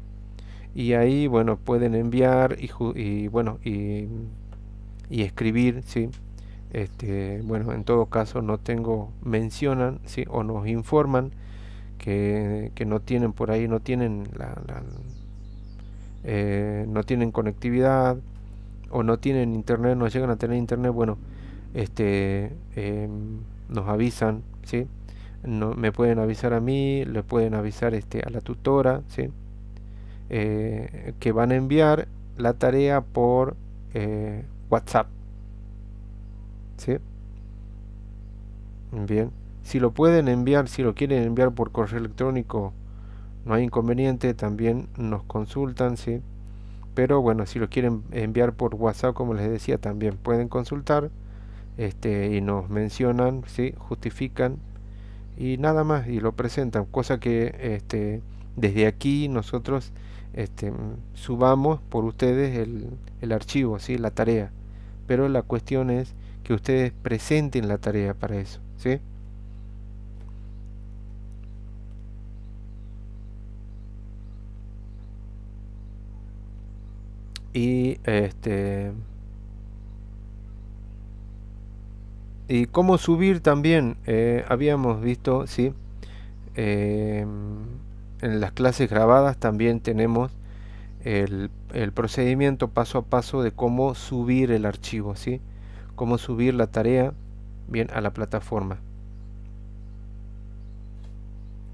Y ahí, bueno, pueden enviar y bueno, y escribir, ¿sí? Bueno, en todo caso no tengo, mencionan, ¿sí? O nos informan que no tienen por ahí, no tienen no tienen conectividad o no tienen internet, no llegan a tener internet, bueno, nos avisan, ¿sí? No, me pueden avisar a mí, le pueden avisar a la tutora, ¿sí? Que van a enviar la tarea por WhatsApp, ¿sí? Bien, si lo pueden enviar, si lo quieren enviar por correo electrónico, no hay inconveniente, también nos consultan, ¿sí? Pero bueno, si lo quieren enviar por WhatsApp, como les decía, también pueden consultar, y nos mencionan, ¿sí? Justifican y nada más y lo presentan, cosa que desde aquí nosotros subamos por ustedes el archivo, ¿sí? La tarea, pero la cuestión es que ustedes presenten la tarea para eso, ¿sí? Y y cómo subir también, habíamos visto, ¿sí? Eh, en las clases grabadas también tenemos el procedimiento paso a paso de cómo subir el archivo, ¿sí? Cómo subir la tarea bien a la plataforma.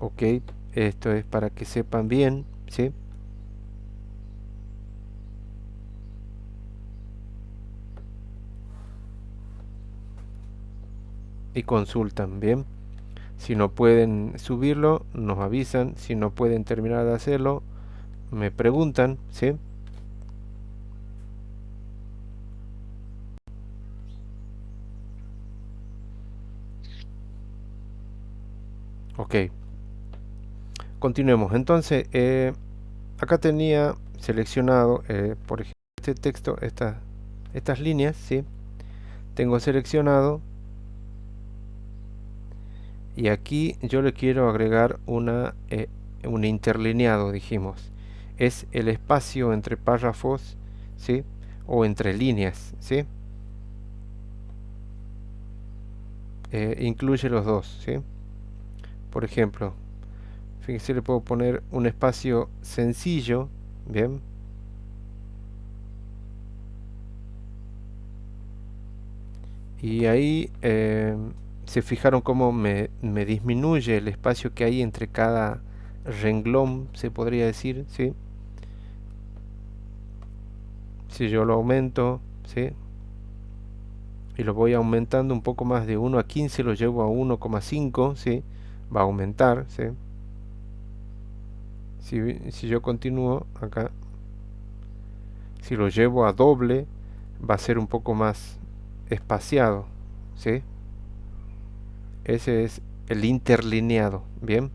Ok, Esto es para que sepan bien, ¿sí? Y consultan, ¿bien? Si no pueden subirlo, nos avisan. Si no pueden terminar de hacerlo, me preguntan, ¿sí? Ok, continuemos. Entonces, acá tenía seleccionado, por ejemplo, este texto, estas líneas, ¿sí? Tengo seleccionado y aquí yo le quiero agregar un interlineado, dijimos. Es el espacio entre párrafos, ¿sí? O entre líneas, ¿sí? Incluye los dos, ¿sí? Por ejemplo, fíjese, le puedo poner un espacio sencillo, ¿bien? Y ahí se fijaron cómo me disminuye el espacio que hay entre cada renglón, se podría decir, ¿sí? Si yo lo aumento, ¿sí? Y lo voy aumentando un poco más de 1 a 15, lo llevo a 1,5, ¿sí? Va a aumentar, ¿sí? Si yo continúo acá, si lo llevo a doble, va a ser un poco más espaciado, ¿sí? Ese es el interlineado, ¿bien?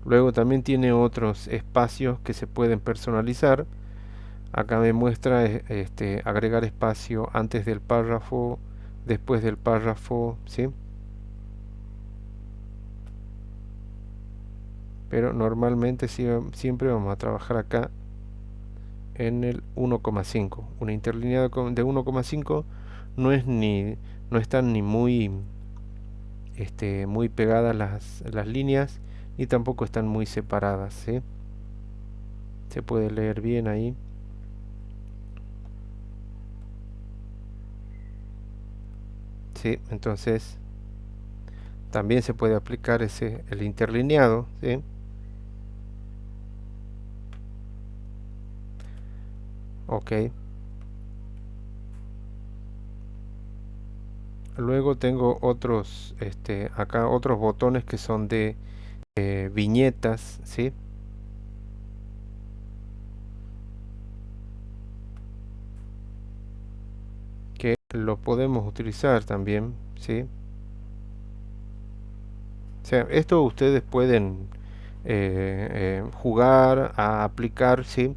Luego también tiene otros espacios que se pueden personalizar. Acá me muestra agregar espacio antes del párrafo, después del párrafo, ¿sí? Pero normalmente siempre vamos a trabajar acá en el 1,5. Una interlineada de 1,5 no es no están ni muy pegadas las líneas, ni tampoco están muy separadas, ¿sí? Se puede leer bien ahí. Sí, entonces también se puede aplicar el interlineado, ¿sí? Ok. Luego tengo acá otros botones que son de viñetas, ¿sí? Que lo podemos utilizar también, ¿sí? O sea, esto ustedes pueden jugar a aplicar, ¿sí?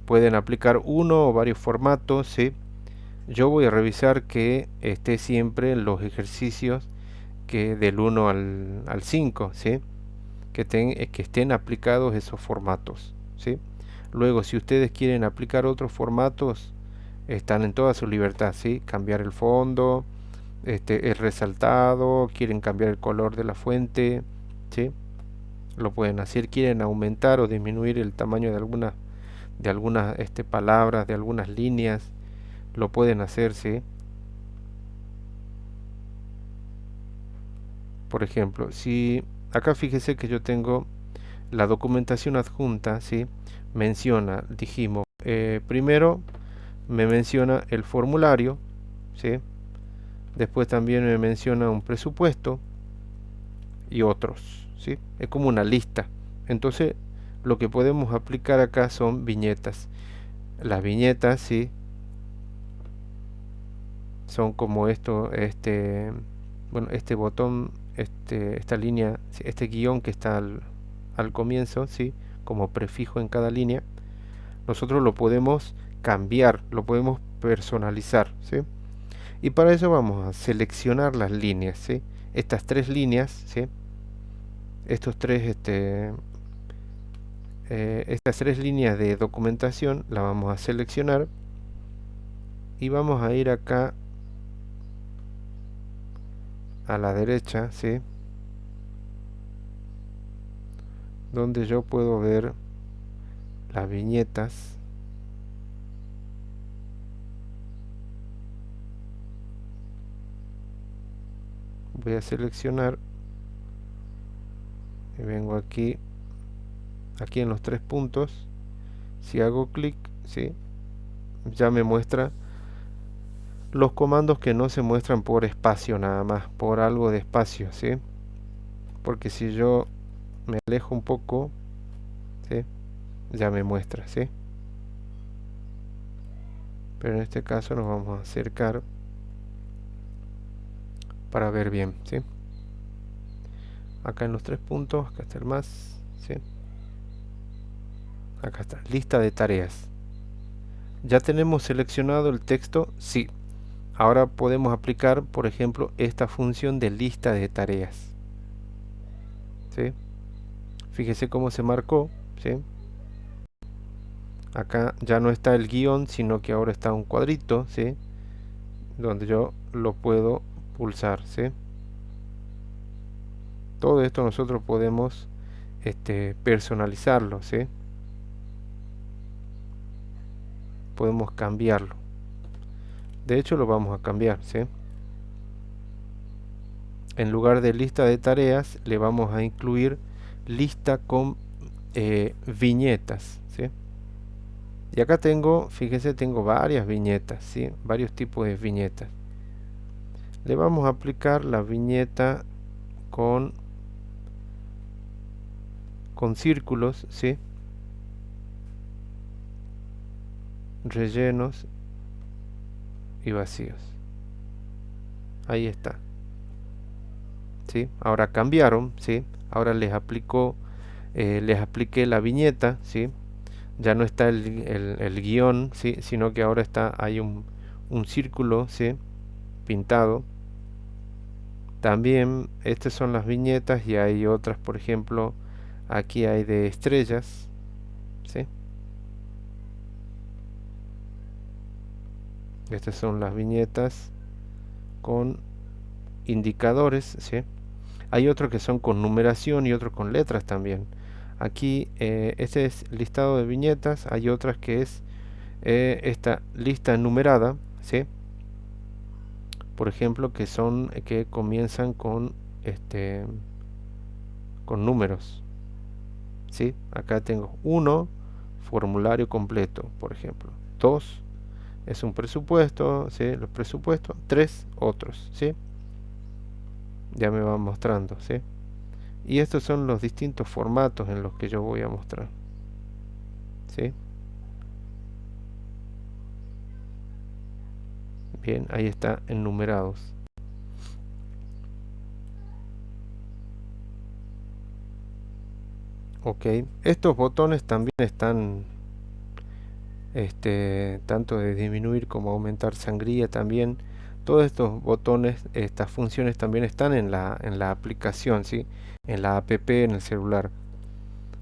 Pueden aplicar uno o varios formatos, ¿sí? Yo voy a revisar que esté siempre en los ejercicios que del 1 al 5, ¿sí? Que estén aplicados esos formatos, ¿sí? Luego, si ustedes quieren aplicar otros formatos, están en toda su libertad, ¿sí? Cambiar el fondo, el resaltado, quieren cambiar el color de la fuente, ¿sí? Lo pueden hacer, quieren aumentar o disminuir el tamaño de algunas palabras, de algunas líneas, lo pueden hacer, ¿sí? Por ejemplo, si acá fíjese que yo tengo la documentación adjunta, ¿sí? Menciona, dijimos, primero me menciona el formulario, ¿sí? Después también me menciona un presupuesto y otros, ¿sí? Es como una lista. Entonces, lo que podemos aplicar acá son viñetas. Las viñetas, ¿sí? Son como esto, bueno, este botón, esta línea, sí, este guión que está al comienzo, ¿sí? Como prefijo en cada línea. Nosotros lo podemos cambiar, lo podemos personalizar, ¿sí? Y para eso vamos a seleccionar las líneas, ¿sí? Estas tres líneas, ¿sí? Estas tres líneas de documentación las vamos a seleccionar y vamos a ir acá a la derecha, ¿sí? Donde yo puedo ver las viñetas. voy a seleccionar y vengo aquí en los 3 puntos. Si hago clic, ¿sí? Ya me muestra los comandos que no se muestran por espacio nada más, por algo de espacio, ¿sí? Porque si yo me alejo un poco, ¿sí? Ya me muestra, ¿sí? Pero en este caso nos vamos a acercar para ver bien, ¿sí? Acá en los 3 puntos, acá está el más, ¿sí? Acá está, lista de tareas. ¿Ya tenemos seleccionado el texto? Sí. Ahora podemos aplicar, por ejemplo, esta función de lista de tareas, ¿sí? Fíjese cómo se marcó, ¿sí? Acá ya no está el guión, sino que ahora está un cuadrito, ¿sí? Donde yo lo puedo pulsar, ¿sí? Todo esto nosotros podemos personalizarlo, ¿sí? Podemos cambiarlo. De hecho lo vamos a cambiar, ¿sí? En lugar de lista de tareas le vamos a incluir lista con viñetas, ¿sí? Y acá tengo, fíjese, tengo varias viñetas, ¿sí? Varios tipos de viñetas. Le vamos a aplicar la viñeta con círculos, ¿sí? Rellenos y vacíos. Ahí está, ¿sí? Ahora cambiaron, ¿sí? Ahora les apliqué la viñeta, ¿sí? Ya no está el guión, ¿sí? Sino que ahora hay un círculo, ¿sí? Pintado. También estas son las viñetas y hay otras, por ejemplo, aquí hay de estrellas, ¿sí? Estas son las viñetas con indicadores, ¿sí? Hay otros que son con numeración y otros con letras también. Aquí este es listado de viñetas. Hay otras que es esta lista numerada, ¿sí? Por ejemplo, que comienzan con con números, ¿sí? Acá tengo 1, formulario completo, por ejemplo. 2 es un presupuesto, ¿sí? Los presupuestos. 3 otros, ¿sí? Ya me va mostrando, ¿sí? Y estos son los distintos formatos en los que yo voy a mostrar, ¿sí? Bien, ahí está enumerados. Ok, estos botones también están tanto de disminuir como aumentar sangría también. Todos estos botones, estas funciones también están en la aplicación, ¿sí? En la app en el celular.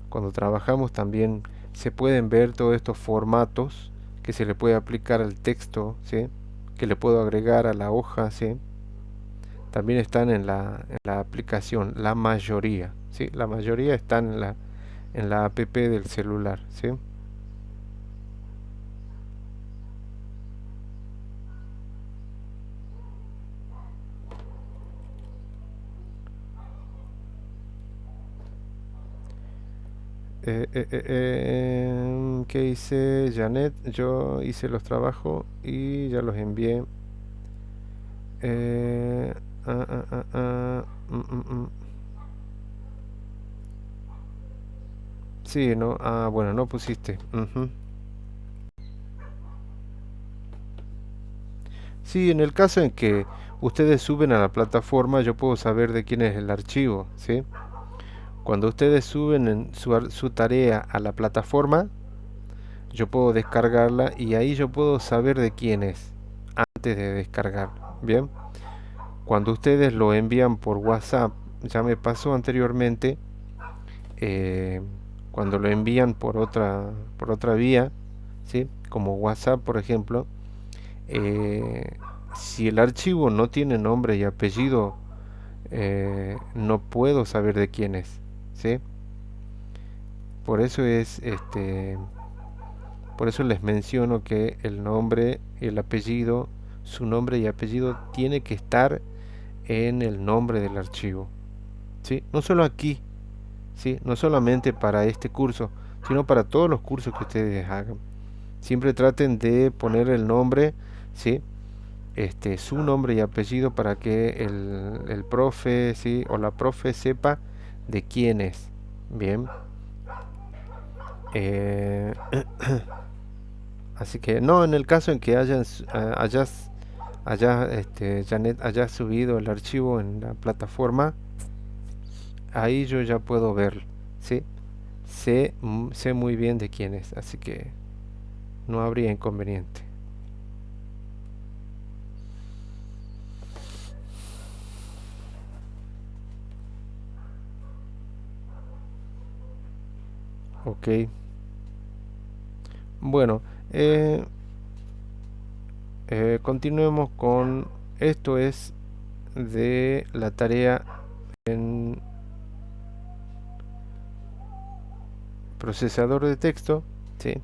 Cuando trabajamos también se pueden ver todos estos formatos que se le puede aplicar al texto, ¿sí? Que le puedo agregar a la hoja, ¿sí? También están en la aplicación, la mayoría, ¿sí? La mayoría están en la app del celular, ¿sí? ¿Qué hice, Janet? Yo hice los trabajos y ya los envié. Eh, ah, ah, ah, ah, mm, mm, mm. Sí, no, bueno, no pusiste. Ujú. Sí, en el caso en que ustedes suben a la plataforma, yo puedo saber de quién es el archivo, ¿sí? Cuando ustedes suben su tarea a la plataforma, yo puedo descargarla y ahí yo puedo saber de quién es antes de descargar. Bien, cuando ustedes lo envían por WhatsApp, ya me pasó anteriormente, eh, cuando lo envían por otra vía, ¿sí? Como WhatsApp, por ejemplo, eh, si el archivo no tiene nombre y apellido, no puedo saber de quién es, ¿sí? Por eso por eso les menciono que el nombre y el apellido, su nombre y apellido tiene que estar en el nombre del archivo, ¿sí? No solo aquí, ¿sí? No solamente para este curso, sino para todos los cursos que ustedes hagan. Siempre traten de poner el nombre, ¿sí? Su nombre y apellido para que el profe, ¿sí? O la profe sepa de quién es. Bien. Eh, Así que no, en el caso en que Janet, hayas subido el archivo en la plataforma, ahí yo ya puedo verlo, ¿sí? Sé muy bien de quién es, así que no habría inconveniente. Ok. Bueno, eh, continuemos con esto es de la tarea en procesador de texto, ¿sí?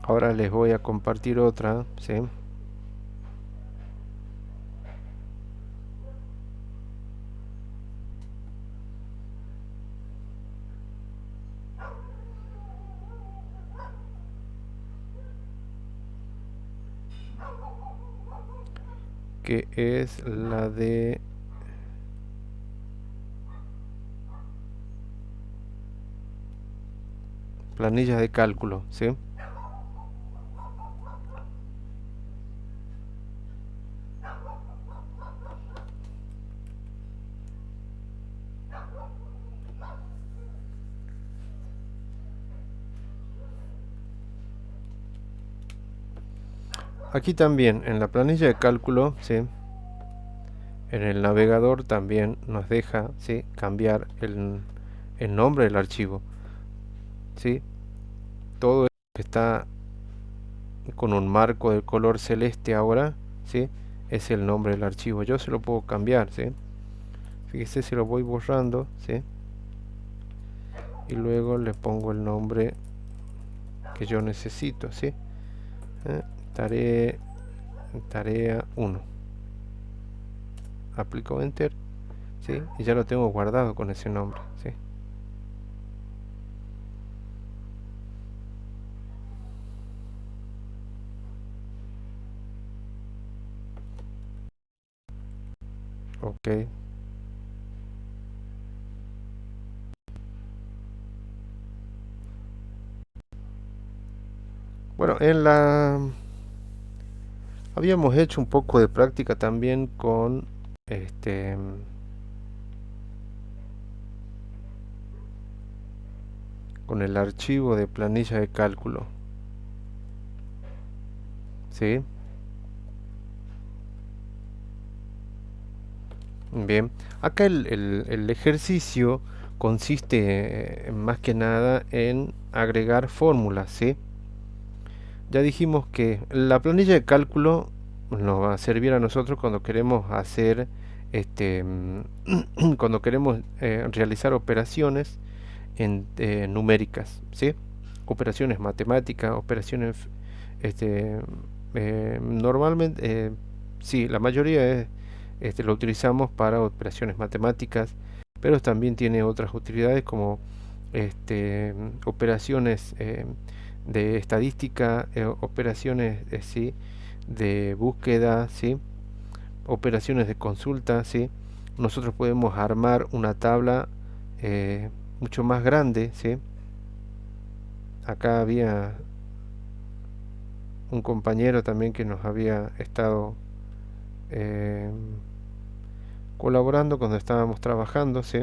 Ahora les voy a compartir otra, ¿sí? Que es la de planillas de cálculo, ¿sí? Aquí también en la planilla de cálculo, ¿sí? En el navegador también nos deja, ¿sí? Cambiar el nombre del archivo, ¿sí? Todo esto que está con un marco de color celeste ahora, ¿sí? Es el nombre del archivo. Yo se lo puedo cambiar, ¿sí? Fíjese si lo voy borrando, ¿sí? Y luego le pongo el nombre que yo necesito, ¿sí? ¿Eh? Tarea 1. Aplico Enter, ¿sí? Y ya lo tengo guardado con ese nombre, ¿sí? Ok. Bueno, habíamos hecho un poco de práctica también con este con el archivo de planilla de cálculo, ¿sí? Bien, acá el ejercicio consiste más que nada en agregar fórmulas, ¿sí? Ya dijimos que la planilla de cálculo nos va a servir a nosotros cuando queremos hacer, cuando queremos realizar operaciones numéricas, ¿sí? Operaciones matemáticas, operaciones, este, normalmente, sí, la mayoría lo utilizamos para operaciones matemáticas, pero también tiene otras utilidades como operaciones de estadística, operaciones sí, de búsqueda, sí, operaciones de consulta, sí. Nosotros podemos armar una tabla mucho más grande, ¿sí? Acá había un compañero también que nos había estado eh, colaborando cuando estábamos trabajando, ¿sí?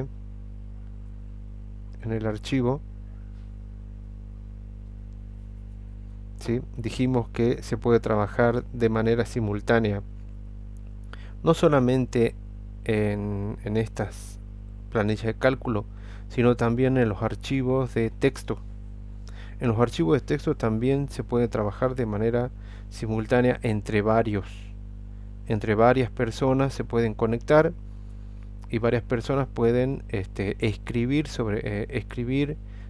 En el archivo, ¿sí? Dijimos que se puede trabajar de manera simultánea, no solamente en estas planillas de cálculo, sino también en los archivos de texto. En los archivos de texto también se puede trabajar de manera simultánea entre varias personas se pueden conectar y varias personas pueden escribir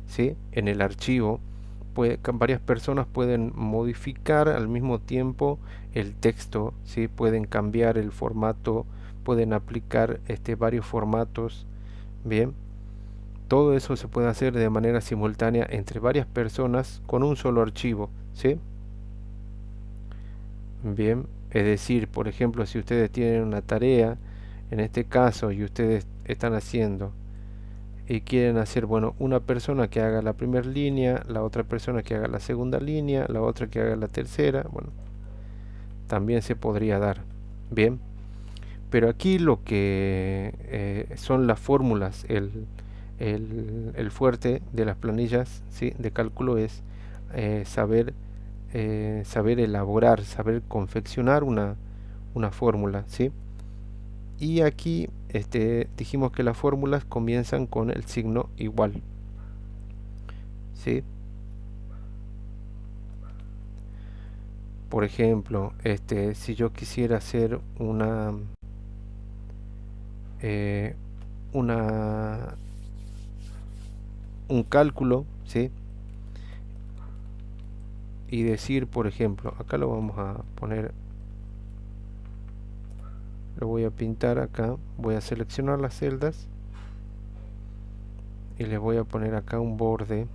¿sí? En el archivo varias personas pueden modificar al mismo tiempo el texto, ¿sí? Pueden cambiar el formato, pueden aplicar varios formatos, bien. Todo eso se puede hacer de manera simultánea entre varias personas con un solo archivo, ¿sí? Bien, es decir, por ejemplo, si ustedes tienen una tarea, en este caso, y ustedes están haciendo y quieren hacer, bueno, una persona que haga la primera línea, la otra persona que haga la segunda línea, la otra que haga la tercera, bueno, también se podría dar, bien. Pero aquí lo que son las fórmulas, el fuerte de las planillas, ¿sí? De cálculo es saber elaborar, saber confeccionar una fórmula, ¿sí? Y aquí dijimos que las fórmulas comienzan con el signo igual, ¿sí? Por ejemplo, si yo quisiera hacer eh, una un cálculo, ¿sí? Y decir, por ejemplo, acá lo vamos a poner, lo voy a pintar acá, voy a seleccionar las celdas y le voy a poner acá un borde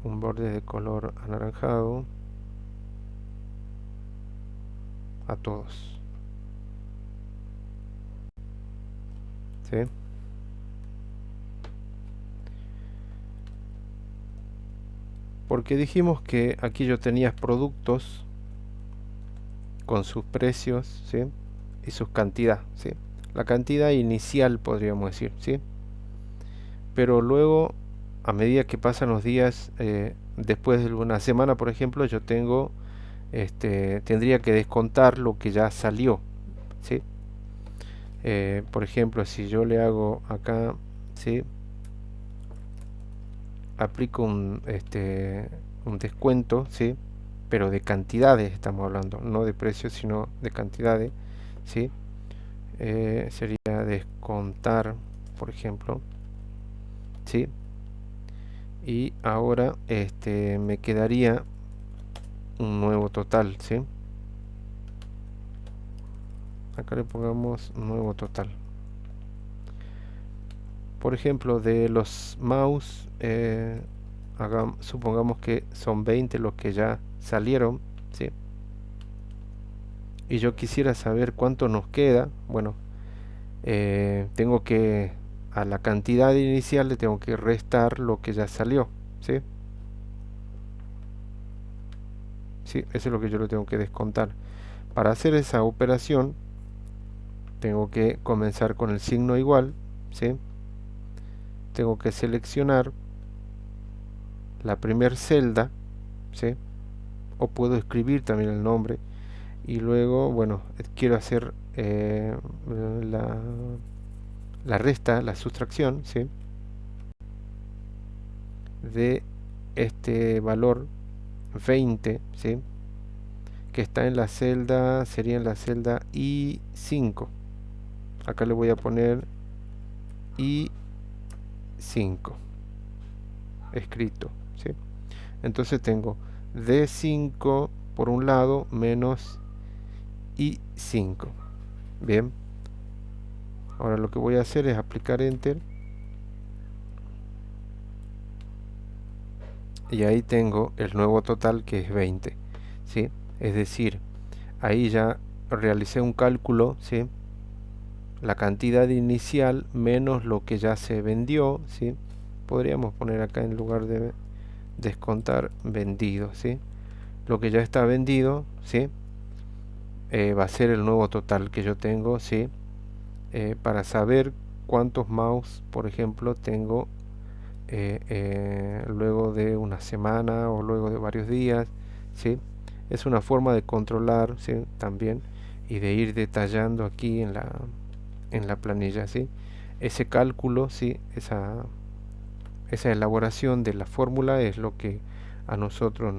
de color anaranjado a todos, ¿sí? Porque dijimos que aquí yo tenía productos con sus precios, ¿sí? Y sus cantidad, ¿sí? La cantidad inicial podríamos decir, ¿sí? Pero luego, a medida que pasan los días, después de una semana, por ejemplo, yo tendría que descontar lo que ya salió, ¿sí? Por ejemplo, si yo le hago acá, ¿sí? Aplico un descuento, ¿sí? Pero de cantidades estamos hablando, no de precios, sino de cantidades, ¿sí? Sería descontar, por ejemplo, ¿sí? Y ahora me quedaría un nuevo total, ¿sí? Acá le pongamos nuevo total. Por ejemplo, de los mouse, supongamos que son 20 los que ya salieron, ¿sí? Y yo quisiera saber cuánto nos queda. Bueno, tengo que, a la cantidad inicial le tengo que restar lo que ya salió, ¿sí? Sí, eso es lo que yo le tengo que descontar. Para hacer esa operación, tengo que comenzar con el signo igual, ¿sí? Tengo que seleccionar la primer celda, ¿sí? O puedo escribir también el nombre y luego, bueno, quiero hacer la, la resta, la sustracción, ¿sí? De este valor 20, ¿sí? Que está en la celda, sería en la celda I5. Acá le voy a poner I5 escrito, ¿sí? Entonces tengo D5 por un lado menos I5. Bien, ahora lo que voy a hacer es aplicar Enter y ahí tengo el nuevo total que es 20, ¿sí? Es decir, ahí ya realicé un cálculo, ¿sí? La cantidad inicial menos lo que ya se vendió, ¿sí? Podríamos poner acá en lugar de descontar vendido, ¿sí? Lo que ya está vendido, ¿sí? Va a ser el nuevo total que yo tengo, ¿sí? Para saber cuántos mouse, por ejemplo, tengo luego de una semana o luego de varios días, ¿sí? Es una forma de controlar, ¿sí? También, y de ir detallando aquí en la planilla, ¿sí? Ese cálculo, ¿sí? Esa elaboración de la fórmula es lo que a nosotros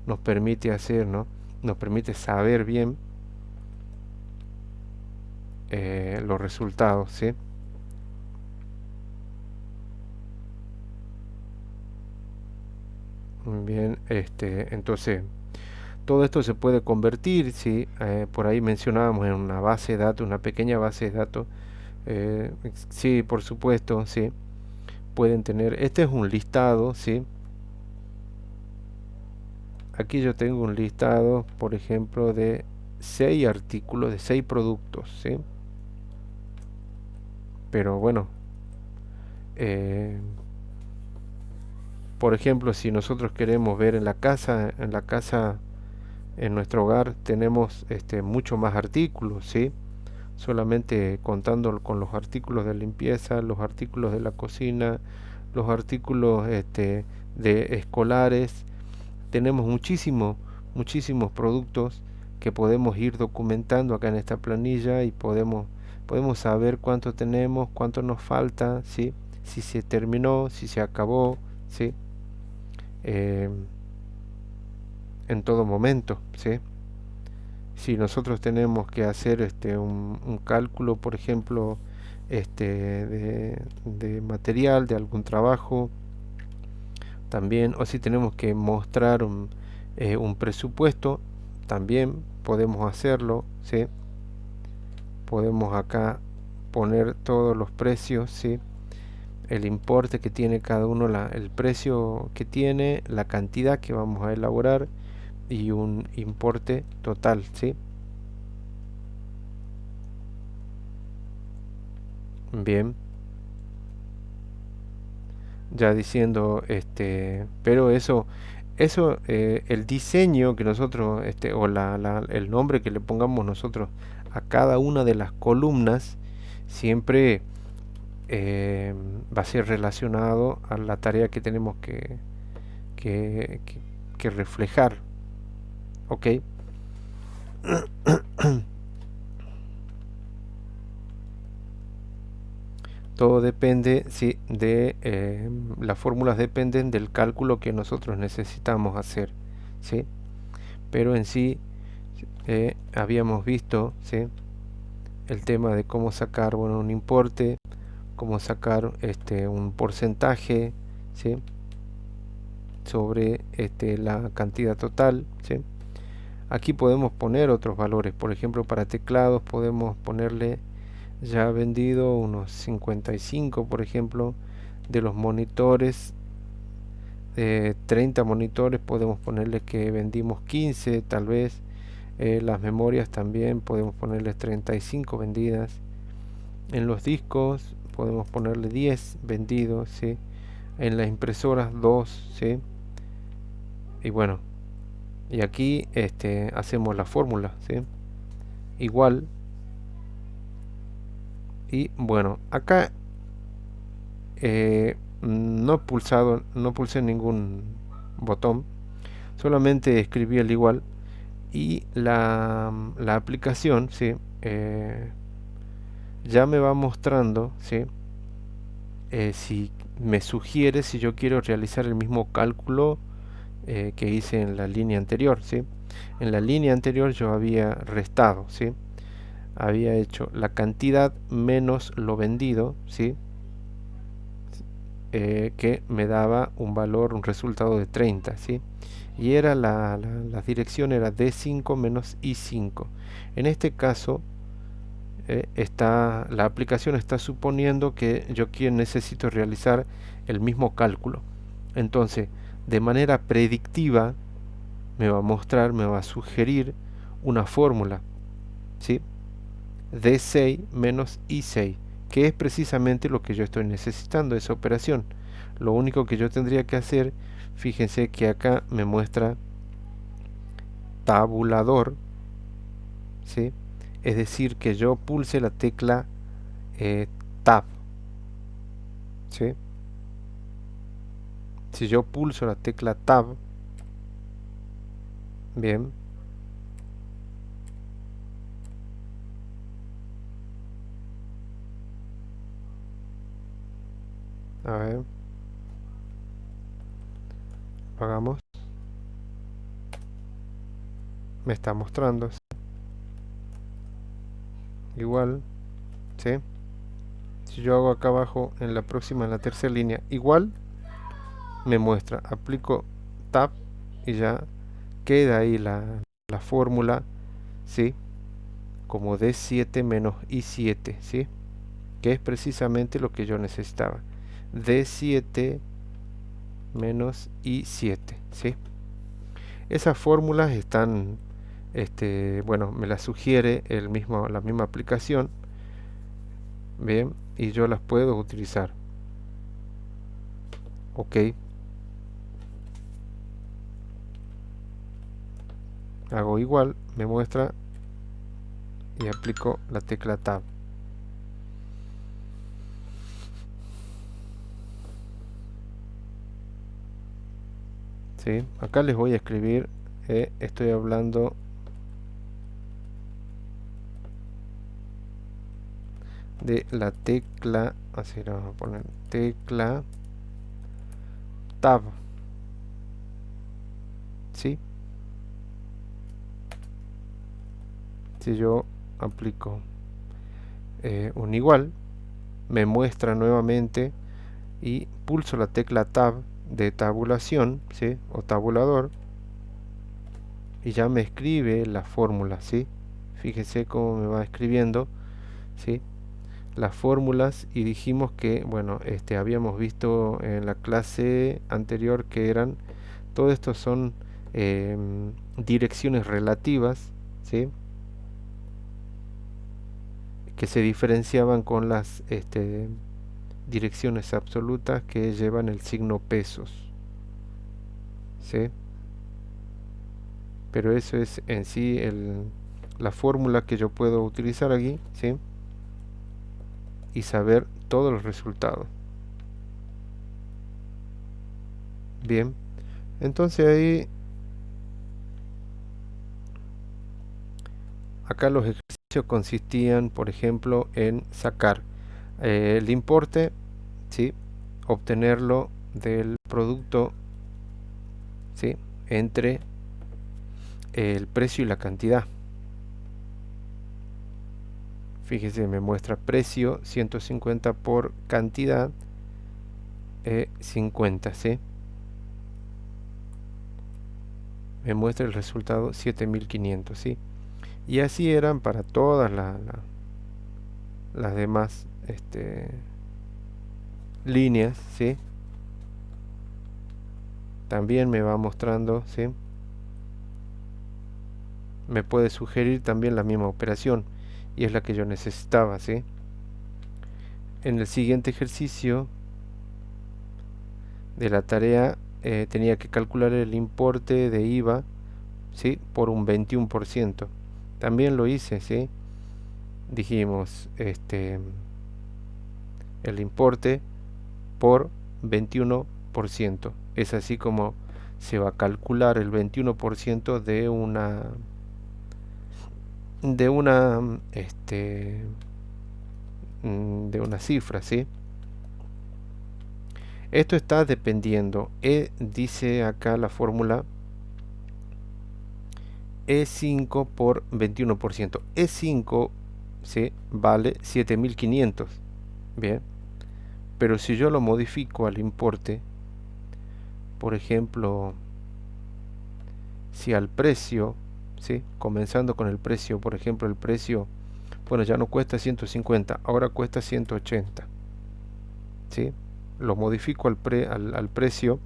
nos permite hacer, ¿no? Nos permite saber bien los resultados, ¿sí? Bien, entonces todo esto se puede convertir, si por ahí mencionábamos en una base de datos, una pequeña base de datos. Sí, por supuesto, sí, pueden tener. Este es un listado, sí. Aquí yo tengo un listado, por ejemplo, de 6 artículos, de 6 productos, sí. Pero bueno, eh, por ejemplo, si nosotros queremos ver en nuestro hogar tenemos mucho más artículos, ¿sí? Solamente contando con los artículos de limpieza, los artículos de la cocina, los artículos de escolares, tenemos muchísimos productos que podemos ir documentando acá en esta planilla y podemos saber cuánto tenemos, cuánto nos falta, ¿sí? Si se terminó, si se acabó, ¿sí? Eh, en todo momento, ¿sí? Si nosotros tenemos que hacer un cálculo, por ejemplo, de material, de algún trabajo, también, o si tenemos que mostrar un presupuesto, también podemos hacerlo, ¿sí? Podemos acá poner todos los precios, ¿sí? El importe que tiene cada uno, el precio que tiene, la cantidad que vamos a elaborar y un importe total, ¿sí? Bien, ya diciendo, pero eso el diseño que nosotros, o el nombre que le pongamos nosotros a cada una de las columnas, siempre eh, va a ser relacionado a la tarea que tenemos que, que- que reflejar, ¿ok? Todo depende, sí, las fórmulas dependen del cálculo que nosotros necesitamos hacer, ¿sí? Pero en sí habíamos visto, ¿sí? El tema de cómo sacar, bueno, un importe, cómo sacar un porcentaje, ¿sí? Sobre la cantidad total, ¿sí? Aquí podemos poner otros valores, por ejemplo, para teclados podemos ponerle ya vendido unos 55, por ejemplo, de los monitores, 30 monitores, podemos ponerle que vendimos 15, tal vez. Las memorias también podemos ponerles 35 vendidas. En los discos podemos ponerle 10 vendidos, ¿sí? En las impresoras 2, ¿sí? Y bueno, y aquí hacemos la fórmula, ¿sí? Igual. Y bueno, acá no pulsé ningún botón, solamente escribí el igual y la aplicación, ¿sí? Ya me va mostrando, ¿sí? Si me sugiere si yo quiero realizar el mismo cálculo que hice en la línea anterior, ¿sí? En la línea anterior yo había restado, ¿sí? Había hecho la cantidad menos lo vendido, ¿sí? Que me daba un valor, un resultado de 30, ¿sí? Y era la dirección era D5 menos I5. En este caso, la aplicación está suponiendo que yo necesito realizar el mismo cálculo. Entonces, de manera predictiva, me va a mostrar, me va a sugerir una fórmula, ¿sí? D6 menos I6, que es precisamente lo que yo estoy necesitando, esa operación. Lo único que yo tendría que hacer, fíjense que acá me muestra tabulador, ¿sí? Es decir, que yo pulse la tecla Tab, ¿sí? Si yo pulso la tecla Tab, bien, a ver, hagamos, me está mostrando, ¿sí? Igual, ¿sí? Si yo hago acá abajo en la próxima, en la tercera línea, igual, me muestra, aplico Tab y ya queda ahí la fórmula, ¿sí? Como D7 menos I7, ¿sí? Que es precisamente lo que yo necesitaba. D7 menos I7, ¿sí? Esas fórmulas están, bueno, me las sugiere la misma aplicación, bien, y yo las puedo utilizar. Ok, hago igual, me muestra y aplico la tecla Tab. ¿Sí? Acá les voy a escribir, estoy hablando de la tecla, así le vamos a poner tecla Tab, ¿sí? Si yo aplico un igual, me muestra nuevamente y pulso la tecla Tab de tabulación, ¿sí? O tabulador, y ya me escribe la fórmula, ¿sí? Fíjese cómo me va escribiendo, ¿sí? Las fórmulas, y dijimos que, bueno, habíamos visto en la clase anterior que eran, todo esto son direcciones relativas, ¿sí? Que se diferenciaban con las direcciones absolutas que llevan el signo pesos, ¿sí? Pero eso es en sí la fórmula que yo puedo utilizar aquí, ¿sí? Y saber todos los resultados. Bien, entonces ahí, acá los ejercicios consistían, por ejemplo, en sacar el importe, ¿sí? Obtenerlo del producto, ¿sí? Entre el precio y la cantidad. Fíjese, me muestra precio 150 por cantidad 50, ¿sí? Me muestra el resultado 7500, ¿sí? Y así eran para todas las demás líneas, ¿sí? También me va mostrando, ¿sí? Me puede sugerir también la misma operación, y es la que yo necesitaba, ¿sí? En el siguiente ejercicio de la tarea tenía que calcular el importe de IVA, ¿sí? Por un 21%. También lo hice, ¿sí? Dijimos el importe por 21%. Es así como se va a calcular el 21% de una cifra, ¿sí? Esto está dependiendo. Dice acá la fórmula E5 por 21%. E5, ¿sí? Vale 7500. Bien. Pero si yo lo modifico al importe, por ejemplo, si al precio, ¿sí? Comenzando con el precio, por ejemplo, el precio, bueno, ya no cuesta 150, ahora cuesta 180, ¿sí? Lo modifico al precio,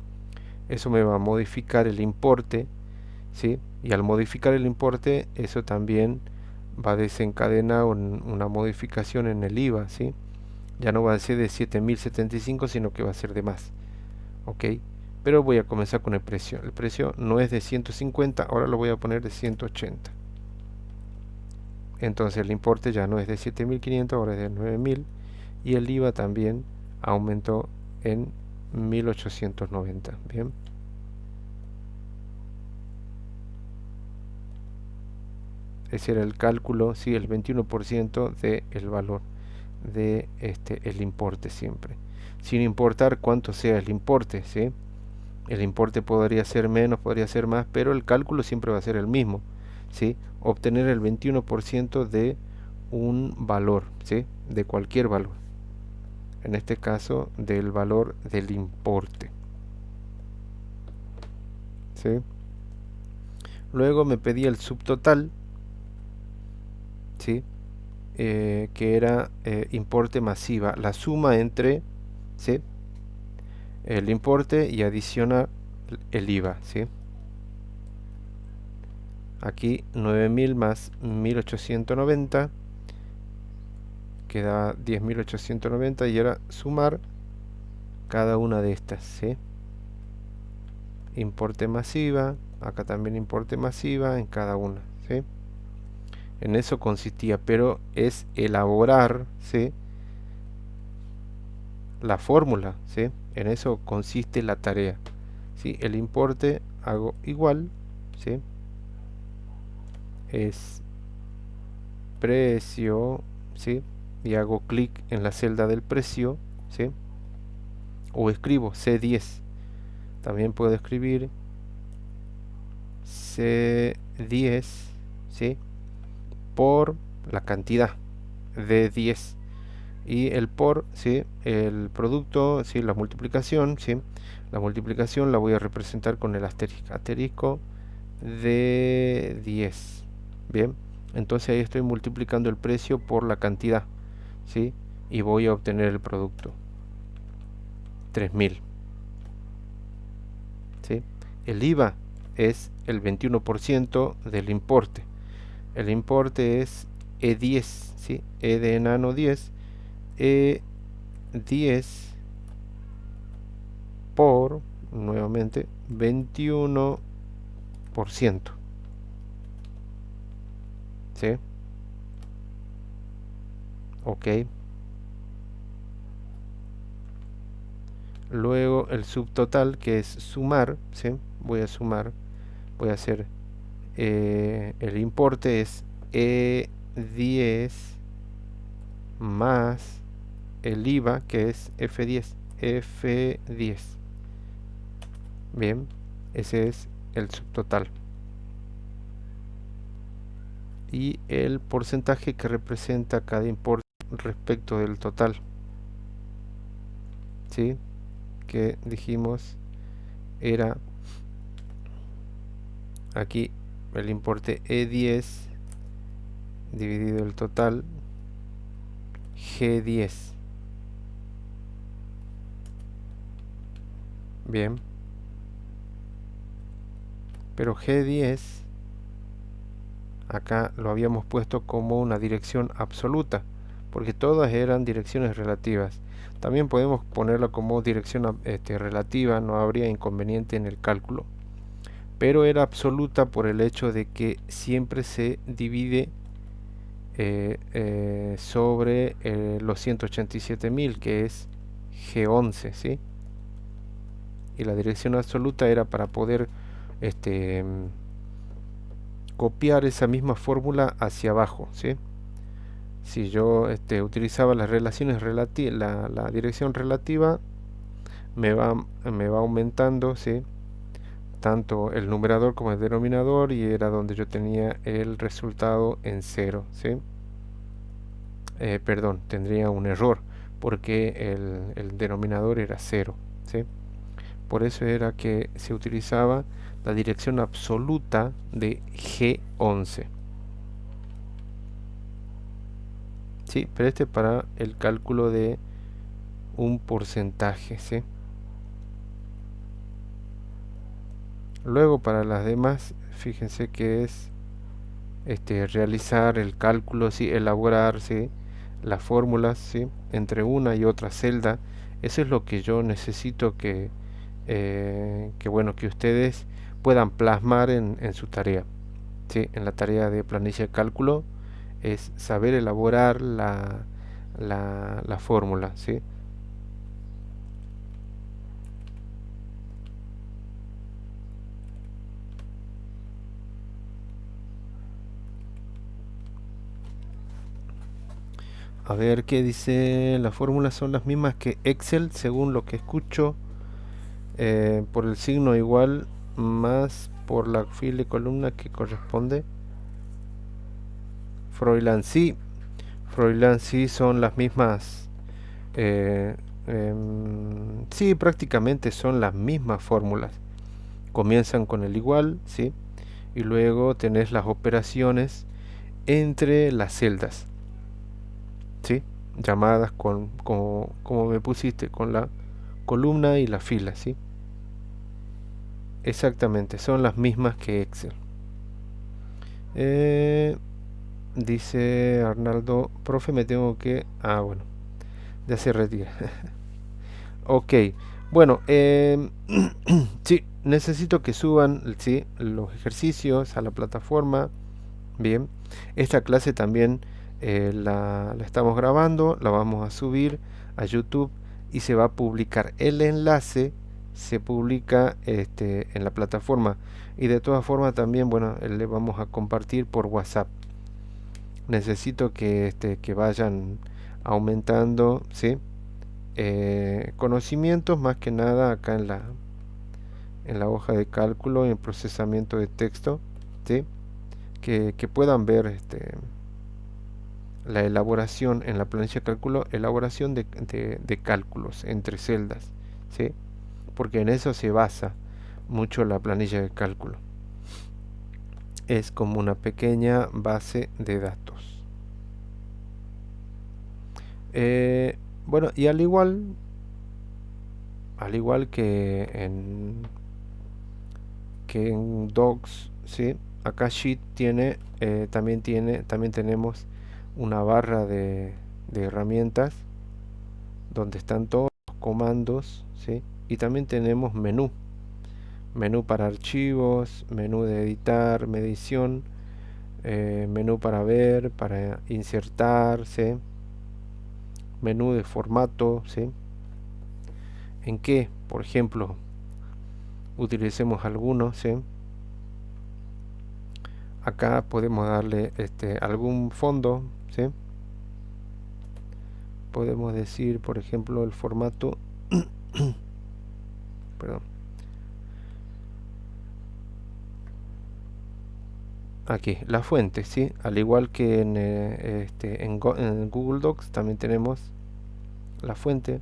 eso me va a modificar el importe, ¿sí? Y al modificar el importe, eso también va a desencadenar una modificación en el IVA, ¿sí? Ya no va a ser de 7075, sino que va a ser de más, ¿ok? Pero voy a comenzar con el precio. El precio no es de 150, ahora lo voy a poner de 180. Entonces el importe ya no es de 7500, ahora es de 9000, y el IVA también aumentó en 1890. Bien. Ese era el cálculo, sí, el 21% del valor de el importe siempre. Sin importar cuánto sea el importe, ¿sí? El importe podría ser menos, podría ser más, pero el cálculo siempre va a ser el mismo, ¿sí? Obtener el 21% de un valor, ¿sí? De cualquier valor. En este caso, del valor del importe. ¿sí? Luego me pedía el subtotal, ¿sí? Que era importe masiva, la suma entre, ¿sí?, el importe y adicionar el IVA, ¿sí? Aquí 9000 más 1890 queda 10.890 y ahora sumar cada una de estas, ¿sí? Importe masiva, acá también importe masiva en cada una, ¿sí? En eso consistía, pero es elaborar, ¿sí?, la fórmula, ¿sí? En eso consiste la tarea, ¿sí? El importe hago igual, ¿sí? Es precio, ¿sí? Y hago clic en la celda del precio, ¿sí? O escribo C10. También puedo escribir C10, ¿sí?, por la cantidad de 10 y el por, ¿sí?, el producto, ¿sí?, la multiplicación, ¿sí? La multiplicación la voy a representar con el asterisco de 10. Bien, entonces ahí estoy multiplicando el precio por la cantidad, ¿sí? Y voy a obtener el producto 3000, ¿sí? El IVA es el 21% del importe. El importe es E10, ¿sí? E de enano 10, E10 por, nuevamente, 21%, ¿sí? Ok. Luego el subtotal, que es sumar, ¿sí? Voy a sumar, voy a hacer, el importe es E10 más el IVA, que es F10, F10. Bien, ese es el subtotal. Y el porcentaje que representa cada importe respecto del total, ¿sí?, que dijimos era aquí el importe E10 dividido el total G10. Bien, pero G10 acá lo habíamos puesto como una dirección absoluta, porque todas eran direcciones relativas. También podemos ponerla como dirección relativa, no habría inconveniente en el cálculo, pero era absoluta por el hecho de que siempre se divide sobre los 187.000, que es G11, ¿sí? Y la dirección absoluta era para poder este, copiar esa misma fórmula hacia abajo, ¿sí? Si yo utilizaba las relaciones la dirección relativa, me va aumentando, ¿sí?, tanto el numerador como el denominador, y era donde yo tenía el resultado en cero, ¿sí? Perdón, tendría un error porque el denominador era cero, ¿sí? Por eso era que se utilizaba la dirección absoluta de G11. Sí, pero para el cálculo de un porcentaje, ¿sí? Luego para las demás, fíjense que es realizar el cálculo, ¿sí?, elaborar, ¿sí?, las fórmulas, ¿sí?, entre una y otra celda. Eso es lo que yo necesito que bueno, que ustedes puedan plasmar en su tarea, ¿sí? En la tarea de planilla de cálculo es saber elaborar la fórmula, ¿sí? A ver qué dice. Las fórmulas son las mismas que Excel, según lo que escucho. Por el signo igual más por la fila y columna que corresponde. Froilán sí, son las mismas. Sí, prácticamente son las mismas fórmulas. comienzan con el igual, ¿sí? Y luego tenés las operaciones entre las celdas, ¿sí? Llamadas como me pusiste, con la columna y la fila, ¿sí? Exactamente, son las mismas que Excel. Eh, Dice Arnaldo, profe, me tengo que... Ah, bueno, ya se retira. Ok, bueno, sí, necesito que suban, sí, los ejercicios a la plataforma. Bien, esta clase también la estamos grabando, la vamos a subir a YouTube y se va a publicar. El enlace se publica en la plataforma y de todas formas también, bueno, le vamos a compartir por WhatsApp. Necesito que vayan aumentando, ¿sí? Conocimientos más que nada acá en la hoja de cálculo y en procesamiento de texto, ¿sí? Que puedan ver la elaboración en la planilla de cálculo, elaboración de cálculos entre celdas, ¿sí? Porque en eso se basa mucho la planilla de cálculo. Es como una pequeña base de datos. Bueno, y al igual que en Docs, ¿sí? Acá Sheet también tenemos una barra de herramientas donde están todos los comandos, ¿sí? Y también tenemos menú para archivos, menú de editar, medición, menú para ver, para insertar, ¿sí? Menú de formato, ¿sí? En que, por ejemplo, utilicemos algunos, ¿sí? Acá podemos darle algún fondo, ¿sí? Podemos decir, por ejemplo, el formato, perdón, aquí, la fuente, ¿sí? Al igual que en Google Docs también tenemos la fuente,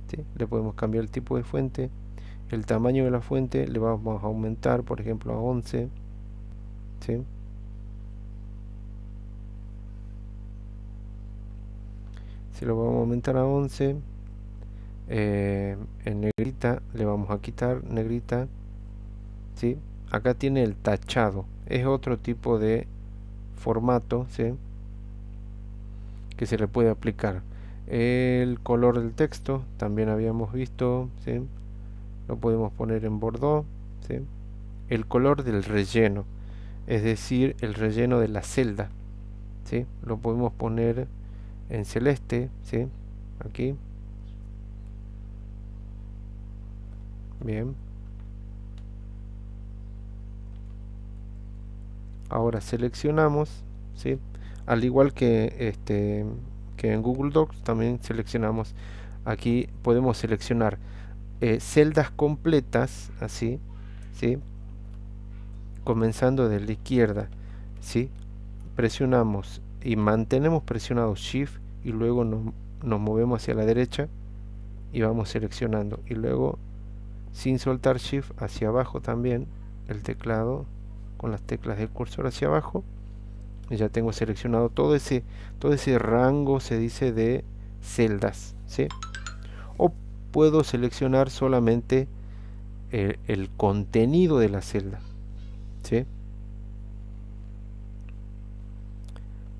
¿sí? Le podemos cambiar el tipo de fuente, el tamaño de la fuente le vamos a aumentar, por ejemplo, a 11, ¿sí? Si lo vamos a aumentar a 11, en negrita le vamos a quitar negrita, ¿sí? Acá tiene el tachado, es otro tipo de formato, ¿sí? Que se le puede aplicar. El color del texto también habíamos visto, ¿sí? Lo podemos poner en bordeaux, ¿sí? El color del relleno, es decir, el relleno de la celda, ¿sí? Lo podemos poner en celeste, ¿sí? Aquí. Bien. Ahora seleccionamos, ¿sí? Al igual que en Google Docs también seleccionamos. Aquí podemos seleccionar celdas completas, así, ¿sí? Comenzando de la izquierda, ¿sí? Presionamos y mantenemos presionado Shift y luego nos movemos hacia la derecha y vamos seleccionando y luego sin soltar Shift hacia abajo también el teclado con las teclas del cursor hacia abajo y ya tengo seleccionado todo ese rango, se dice, de celdas, ¿sí? O puedo seleccionar solamente el contenido de la celda, ¿sí?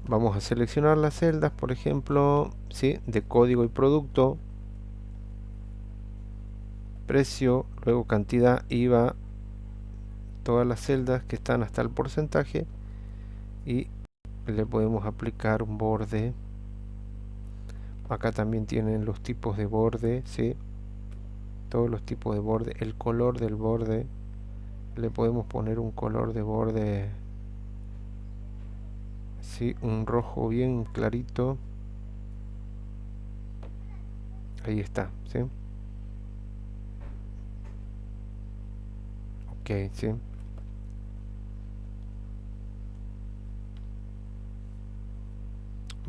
Vamos a seleccionar las celdas, por ejemplo, ¿sí? De código y producto, precio, luego cantidad, IVA, todas las celdas que están hasta el porcentaje y le podemos aplicar un borde. Acá también tienen los tipos de borde, ¿sí? Todos los tipos de borde, el color del borde, le podemos poner un color de borde, ¿sí? Un rojo bien clarito. Ahí está, ¿sí? Ok, ¿sí?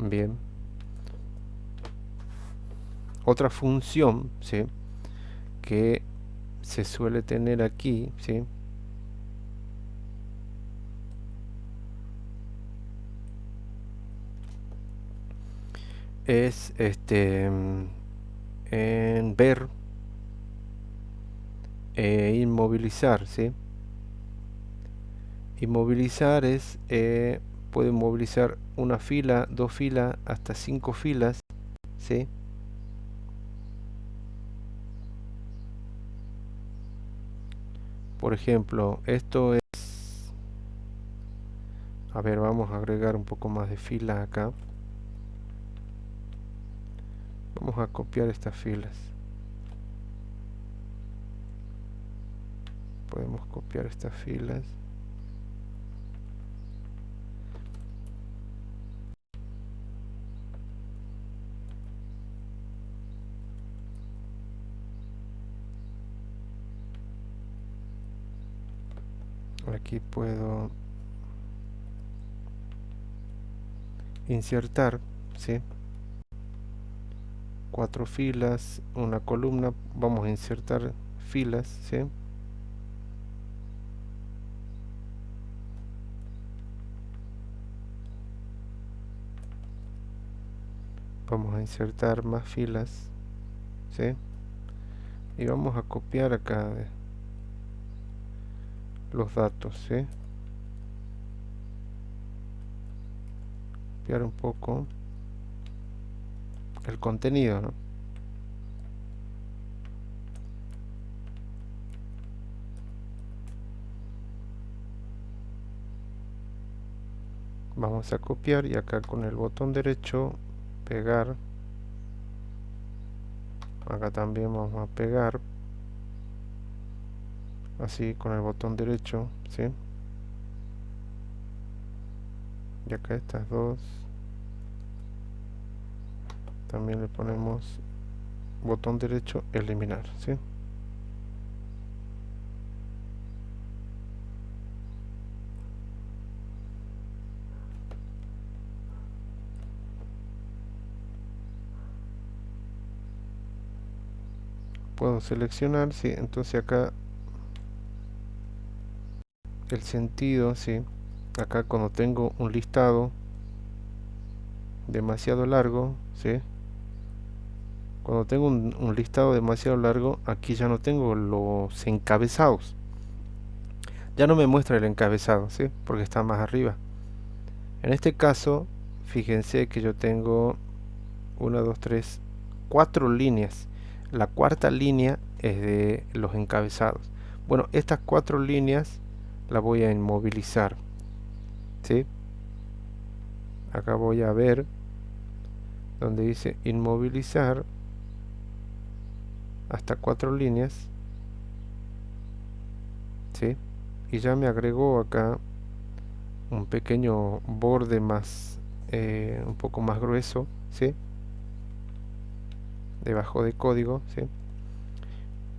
Bien. Otra función, ¿sí? Que se suele tener aquí, ¿sí? Es en ver e inmovilizar, ¿sí? Inmovilizar es, puede movilizar una fila, dos filas, hasta 5 filas, ¿sí? Por ejemplo, esto es, a ver, vamos a agregar un poco más de filas acá. Vamos a copiar estas filas. Podemos copiar estas filas. Aquí puedo insertar, ¿sí? 4 filas, una columna. Vamos a insertar filas, ¿sí? Vamos a insertar más filas, ¿sí? Y vamos a copiar acá los datos, ¿sí? Copiar un poco el contenido, ¿no? Vamos a copiar y acá con el botón derecho pegar. Acá también vamos a pegar, así con el botón derecho, ¿sí? Y acá estas dos también le ponemos botón derecho, eliminar, ¿sí? Puedo seleccionar, sí, entonces acá el sentido, sí, acá cuando tengo un listado demasiado largo, sí, cuando tengo un listado demasiado largo, aquí ya no tengo los encabezados, ya no me muestra el encabezado, sí, porque está más arriba. En este caso, fíjense que yo tengo 1, 2, 3, 4 líneas. La cuarta línea es de los encabezados. Bueno, estas 4 líneas las voy a inmovilizar, ¿sí? Acá voy a ver donde dice inmovilizar hasta 4 líneas, ¿sí? Y ya me agregó acá un pequeño borde más, un poco más grueso, ¿sí? Debajo de código, ¿sí?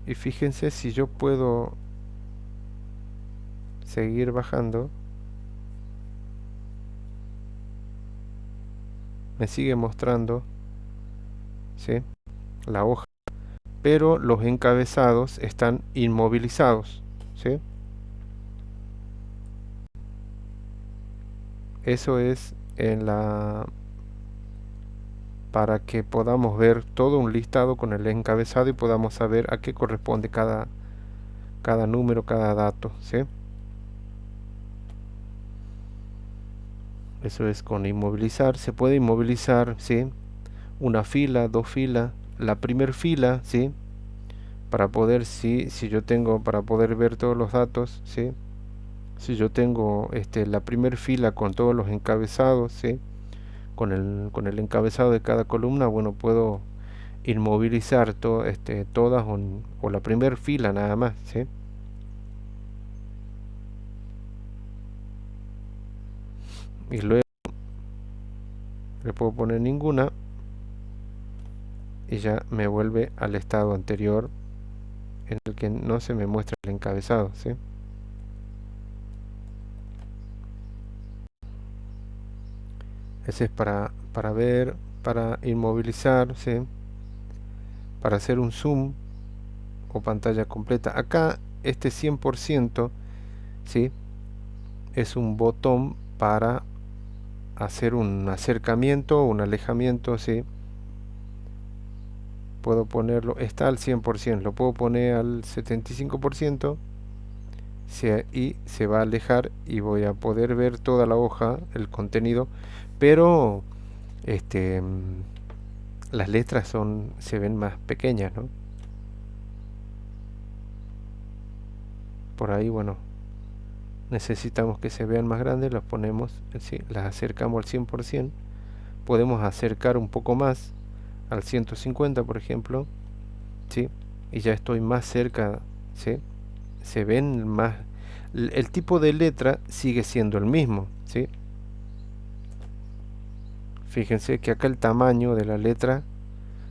Y fíjense si yo puedo seguir bajando, me sigue mostrando, ¿sí? La hoja, pero los encabezados están inmovilizados, ¿sí? Eso es en la, para que podamos ver todo un listado con el encabezado y podamos saber a qué corresponde cada número, cada dato, ¿sí? Eso es con inmovilizar. Se puede inmovilizar, ¿sí? Una fila, dos filas, la primer fila, ¿sí? Para poder, si yo tengo, para poder ver todos los datos, ¿sí? Si yo tengo la primer fila con todos los encabezados, ¿sí? Con el encabezado de cada columna, bueno, puedo inmovilizar todas o la primer fila nada más, ¿sí? Y luego le puedo poner ninguna y ya me vuelve al estado anterior en el que no se me muestra el encabezado, ¿sí? Ese es para ver, para inmovilizar, ¿sí? Para hacer un zoom, o pantalla completa. Acá este 100%, ¿sí? Es un botón para hacer un acercamiento o un alejamiento, ¿sí? Puedo ponerlo, está al 100%, lo puedo poner al 75%, y se va a alejar y voy a poder ver toda la hoja, el contenido, pero las letras se ven más pequeñas, ¿no? Por ahí, bueno, necesitamos que se vean más grandes, las ponemos, ¿sí? Las acercamos al 100%, podemos acercar un poco más, al 150 por ejemplo, ¿sí? Y ya estoy más cerca, ¿sí? Se ven más, el tipo de letra sigue siendo el mismo, ¿sí? Fíjense que acá el tamaño de la letra,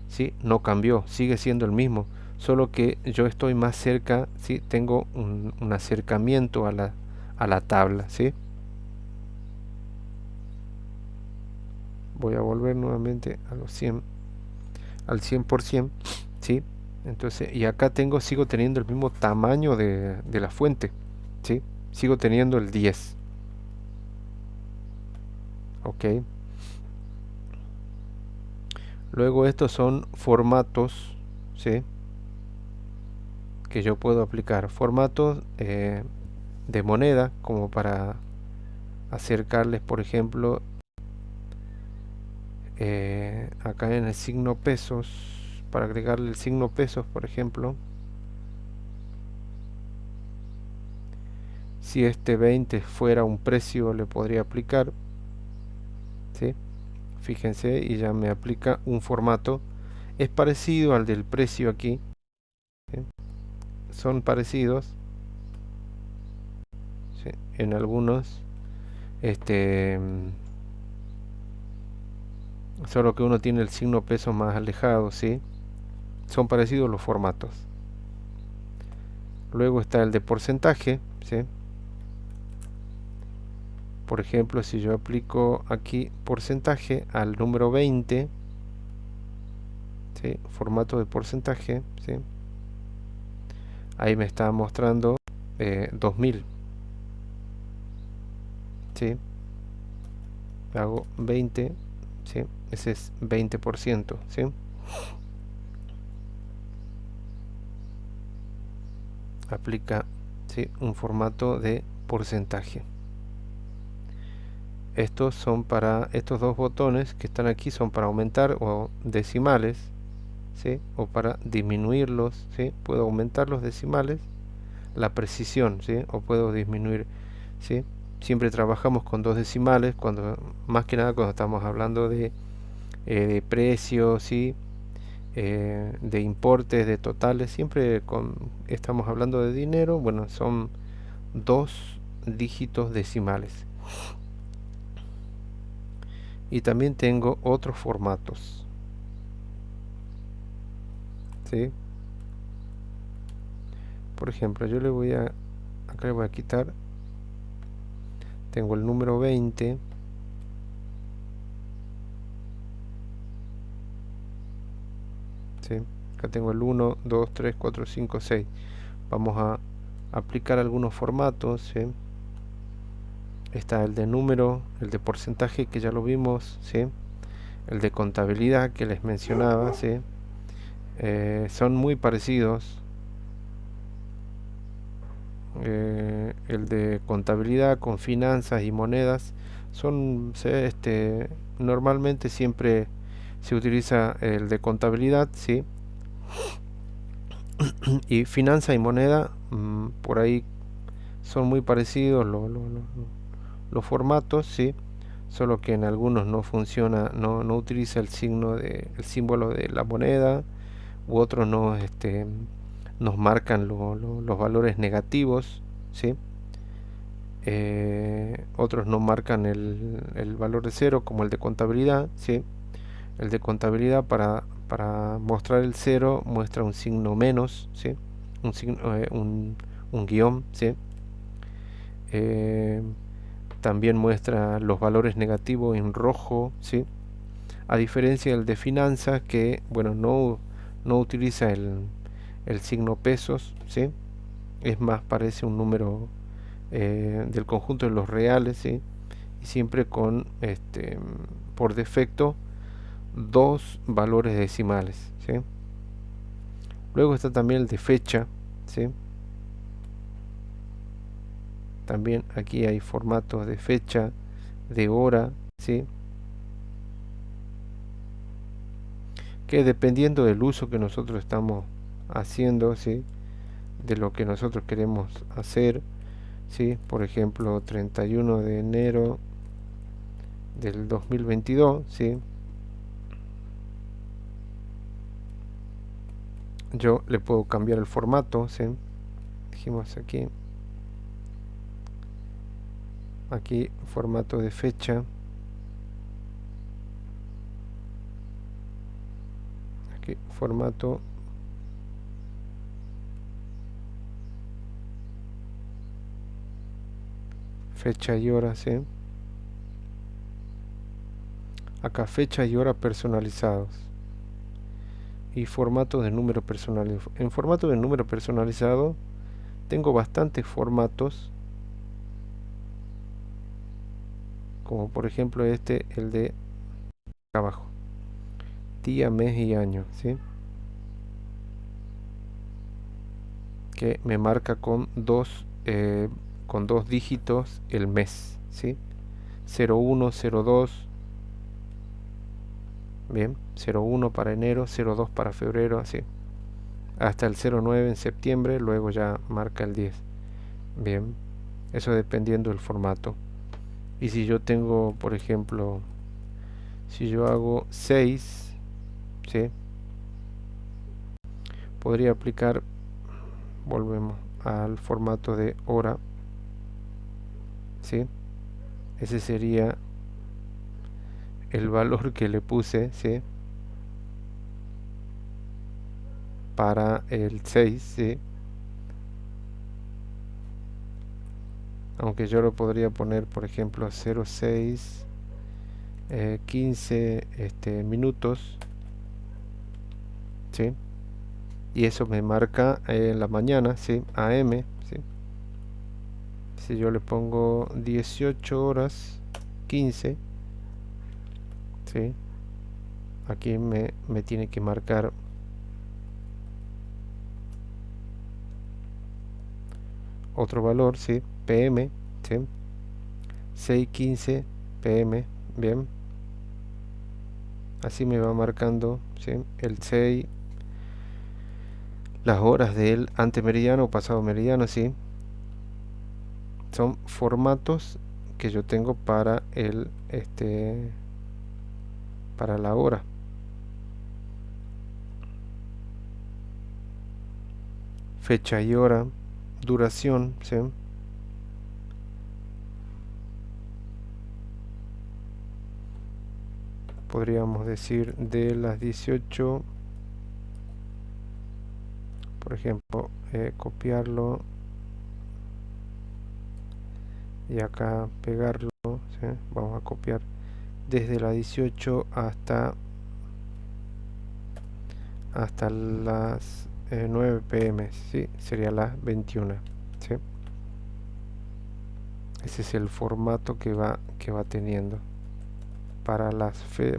¿sí? No cambió, sigue siendo el mismo, solo que yo estoy más cerca, ¿sí? Tengo un acercamiento a la tabla, ¿sí? Voy a volver nuevamente a los 100, al 100%, ¿sí? Entonces, y acá sigo teniendo el mismo tamaño de la fuente, ¿sí? Sigo teniendo el 10, ok. Luego estos son formatos, ¿sí? Que yo puedo aplicar. Formatos de moneda, como para acercarles, por ejemplo, acá en el signo pesos, para agregarle el signo pesos, por ejemplo. Si este 20 fuera un precio, le podría aplicar, ¿sí? Fíjense, y ya me aplica un formato. Es parecido al del precio aquí, ¿sí? Son parecidos, ¿sí? En algunos, solo que uno tiene el signo peso más alejado, ¿sí? Son parecidos los formatos. Luego está el de porcentaje, ¿sí? Por ejemplo, si yo aplico aquí porcentaje al número 20, ¿sí? Formato de porcentaje, ¿sí? Ahí me está mostrando 2000, ¿sí? Hago 20, ¿sí? Ese es 20%, ¿sí? Aplica, ¿sí? Un formato de porcentaje. Estos dos botones que están aquí son para aumentar o decimales, ¿sí? O para disminuirlos, ¿sí? Puedo aumentar los decimales, la precisión, ¿sí? O puedo disminuir, ¿sí? Siempre trabajamos con dos decimales, más que nada cuando estamos hablando de precios, ¿sí? De importes, de totales, siempre estamos hablando de dinero, bueno, son dos dígitos decimales. Y también tengo otros formatos, ¿sí? Por ejemplo, acá le voy a quitar, tengo el número 20, ¿sí? Acá tengo el 1, 2, 3, 4, 5, 6. Vamos a aplicar algunos formatos, ¿sí? Está el de número, el de porcentaje, que ya lo vimos, ¿sí? El de contabilidad, que les mencionaba, ¿sí? Son muy parecidos. El de contabilidad con finanzas y monedas normalmente siempre se utiliza el de contabilidad, ¿sí? Y finanza y moneda, por ahí son muy parecidos los formatos, ¿sí? Solo que en algunos no funciona, no utiliza el símbolo de la moneda, u otros nos marcan los valores negativos, ¿sí? Otros no marcan el valor de cero, como el de contabilidad, ¿sí? El de contabilidad, para mostrar el cero, muestra un signo menos, ¿sí? Un guión, ¿sí? También muestra los valores negativos en rojo, ¿sí? A diferencia del de finanzas, que bueno, no utiliza el el signo pesos, ¿sí? Es más, parece un número del conjunto de los reales, ¿sí? Y siempre con, por defecto, dos valores decimales, ¿sí? Luego está también el de fecha, ¿sí? También aquí hay formatos de fecha, de hora, ¿sí? Que dependiendo del uso que nosotros estamos haciendo, ¿sí? De lo que nosotros queremos hacer, ¿sí? Por ejemplo, 31 de enero del 2022, ¿sí? Yo le puedo cambiar el formato, ¿sí? Dijimos aquí formato de fecha, aquí formato fecha y hora, ¿sí? Acá fecha y hora personalizados y formato de número personalizado. En formato de número personalizado tengo bastantes formatos, como por ejemplo el de acá abajo, día, mes y año, ¿sí? Que me marca con dos dígitos el mes, ¿sí? 01, 02, bien, 01 para enero, 02 para febrero, así, hasta el 09 en septiembre, luego ya marca el 10, bien, eso dependiendo del formato. Y si yo tengo, por ejemplo, si yo hago 6, ¿sí? Podría aplicar, volvemos al formato de hora, ¿sí? Ese sería el valor que le puse, ¿sí? Para el 6, ¿sí? Aunque yo lo podría poner, por ejemplo, 06 15 minutos, ¿sí? Y eso me marca en la mañana, ¿sí? AM, ¿sí? Si yo le pongo 18 horas 15, ¿sí? Aquí me tiene que marcar otro valor, ¿sí? PM, ¿sí? 6:15 PM, bien. Así me va marcando, ¿sí? El 6, las horas del antemeridiano o pasado meridiano, ¿sí? Son formatos que yo tengo para para la hora. Fecha y hora, duración, ¿sí? Podríamos decir de las 18, por ejemplo, copiarlo y acá pegarlo, ¿sí? Vamos a copiar desde las 18 hasta las 9 pm, ¿sí? Sería las 21, ¿sí? Ese es el formato que va teniendo para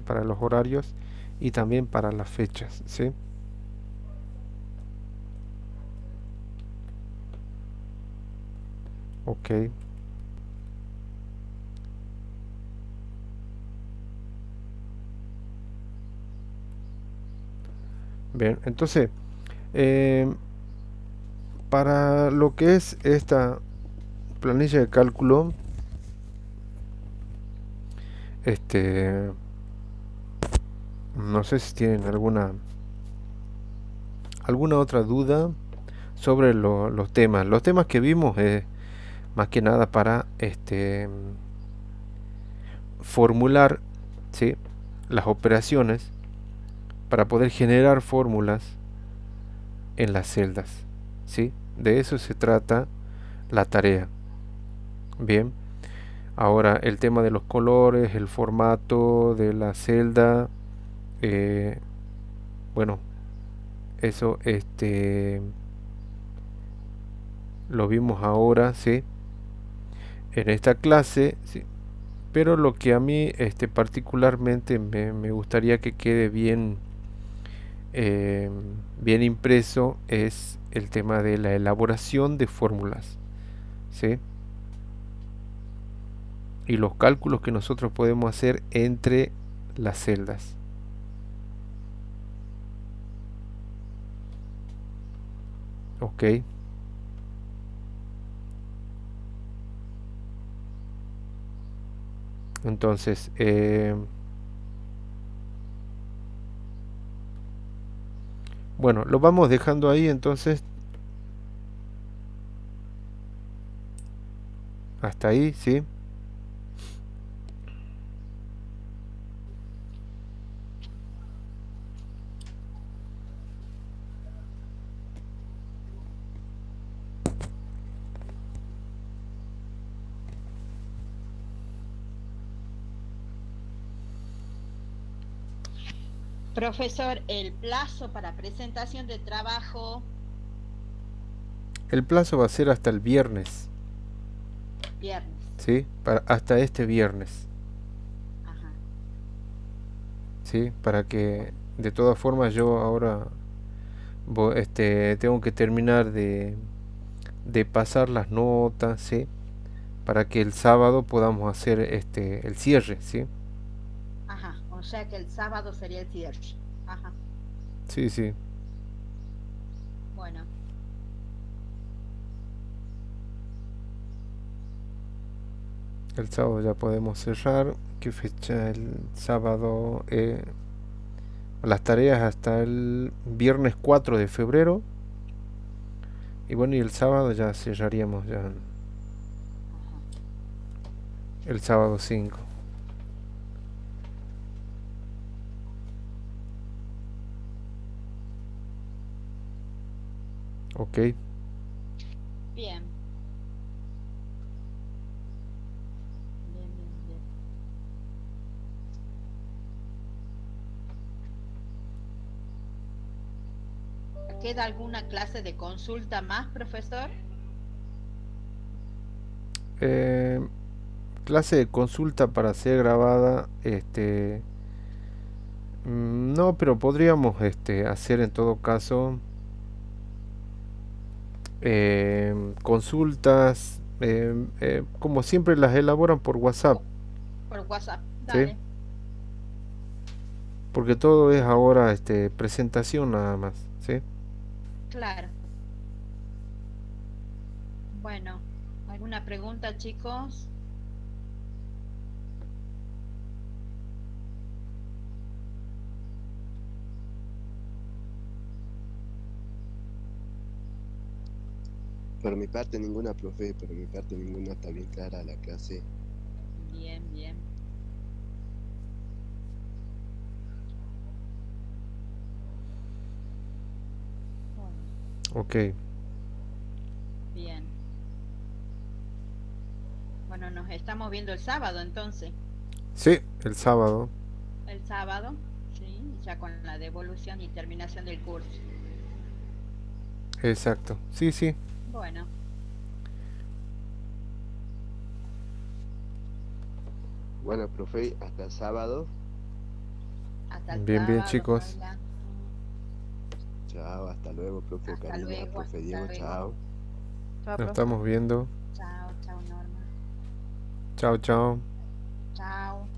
para los horarios y también para las fechas, ¿sí? Ok. Bien, entonces, eh, para lo que es esta planilla de cálculo, no sé si tienen alguna otra duda sobre los temas. Los temas que vimos es más que nada para formular, ¿sí? Las operaciones para poder generar fórmulas en las celdas, ¿sí? De eso se trata la tarea. Bien, ahora el tema de los colores, el formato de la celda, bueno, Eso lo vimos ahora, ¿sí? En esta clase, ¿sí? Pero lo que a mí particularmente me gustaría que quede bien, eh, bien impreso es el tema de la elaboración de fórmulas, ¿sí? Y los cálculos que nosotros podemos hacer entre las celdas. Ok. Entonces, bueno, lo vamos dejando ahí entonces. Hasta ahí, ¿sí? Profesor, el plazo para presentación de trabajo, El plazo va a ser hasta el viernes, viernes. ¿sí? Hasta este viernes, Ajá. ¿sí? Para que, de todas formas, yo ahora tengo que terminar de pasar las notas, ¿sí? Para que el sábado podamos hacer el cierre, ¿sí? Ajá. O sea que el sábado sería el cierre. Ajá. Sí, sí. Bueno. El sábado ya podemos cerrar. ¿Qué fecha? El sábado. Las tareas hasta el viernes 4 de febrero. Y bueno, y el sábado ya cerraríamos ya Ajá. el sábado 5. Ok. Bien. Bien, bien, bien. ¿Queda alguna clase de consulta más, profesor? Eh, clase de consulta para ser grabada. No, pero podríamos hacer en todo caso consultas. Como siempre las elaboran por WhatsApp, Por WhatsApp. ¿sí? Dale. Porque todo es ahora presentación nada más, ¿sí? Claro. Bueno, ¿alguna pregunta, chicos? Por mi parte ninguna, profe, por mi parte ninguna, está bien clara la clase. Bien, bien. Bueno, Ok. bien. Bueno, nos estamos viendo el sábado entonces. Sí, el sábado. El sábado, sí, ya con la devolución y terminación del curso. Exacto. Sí, sí. Bueno, Bueno, profe, hasta el sábado. hasta el Bien, bien, sábado, chicos. Paula. Chao, hasta luego, profe Hasta Karina, luego, profe hasta Diego, luego. chao. Chao, Nos profe. estamos viendo. Chao, chao, Norma. Chao, chao. Chao.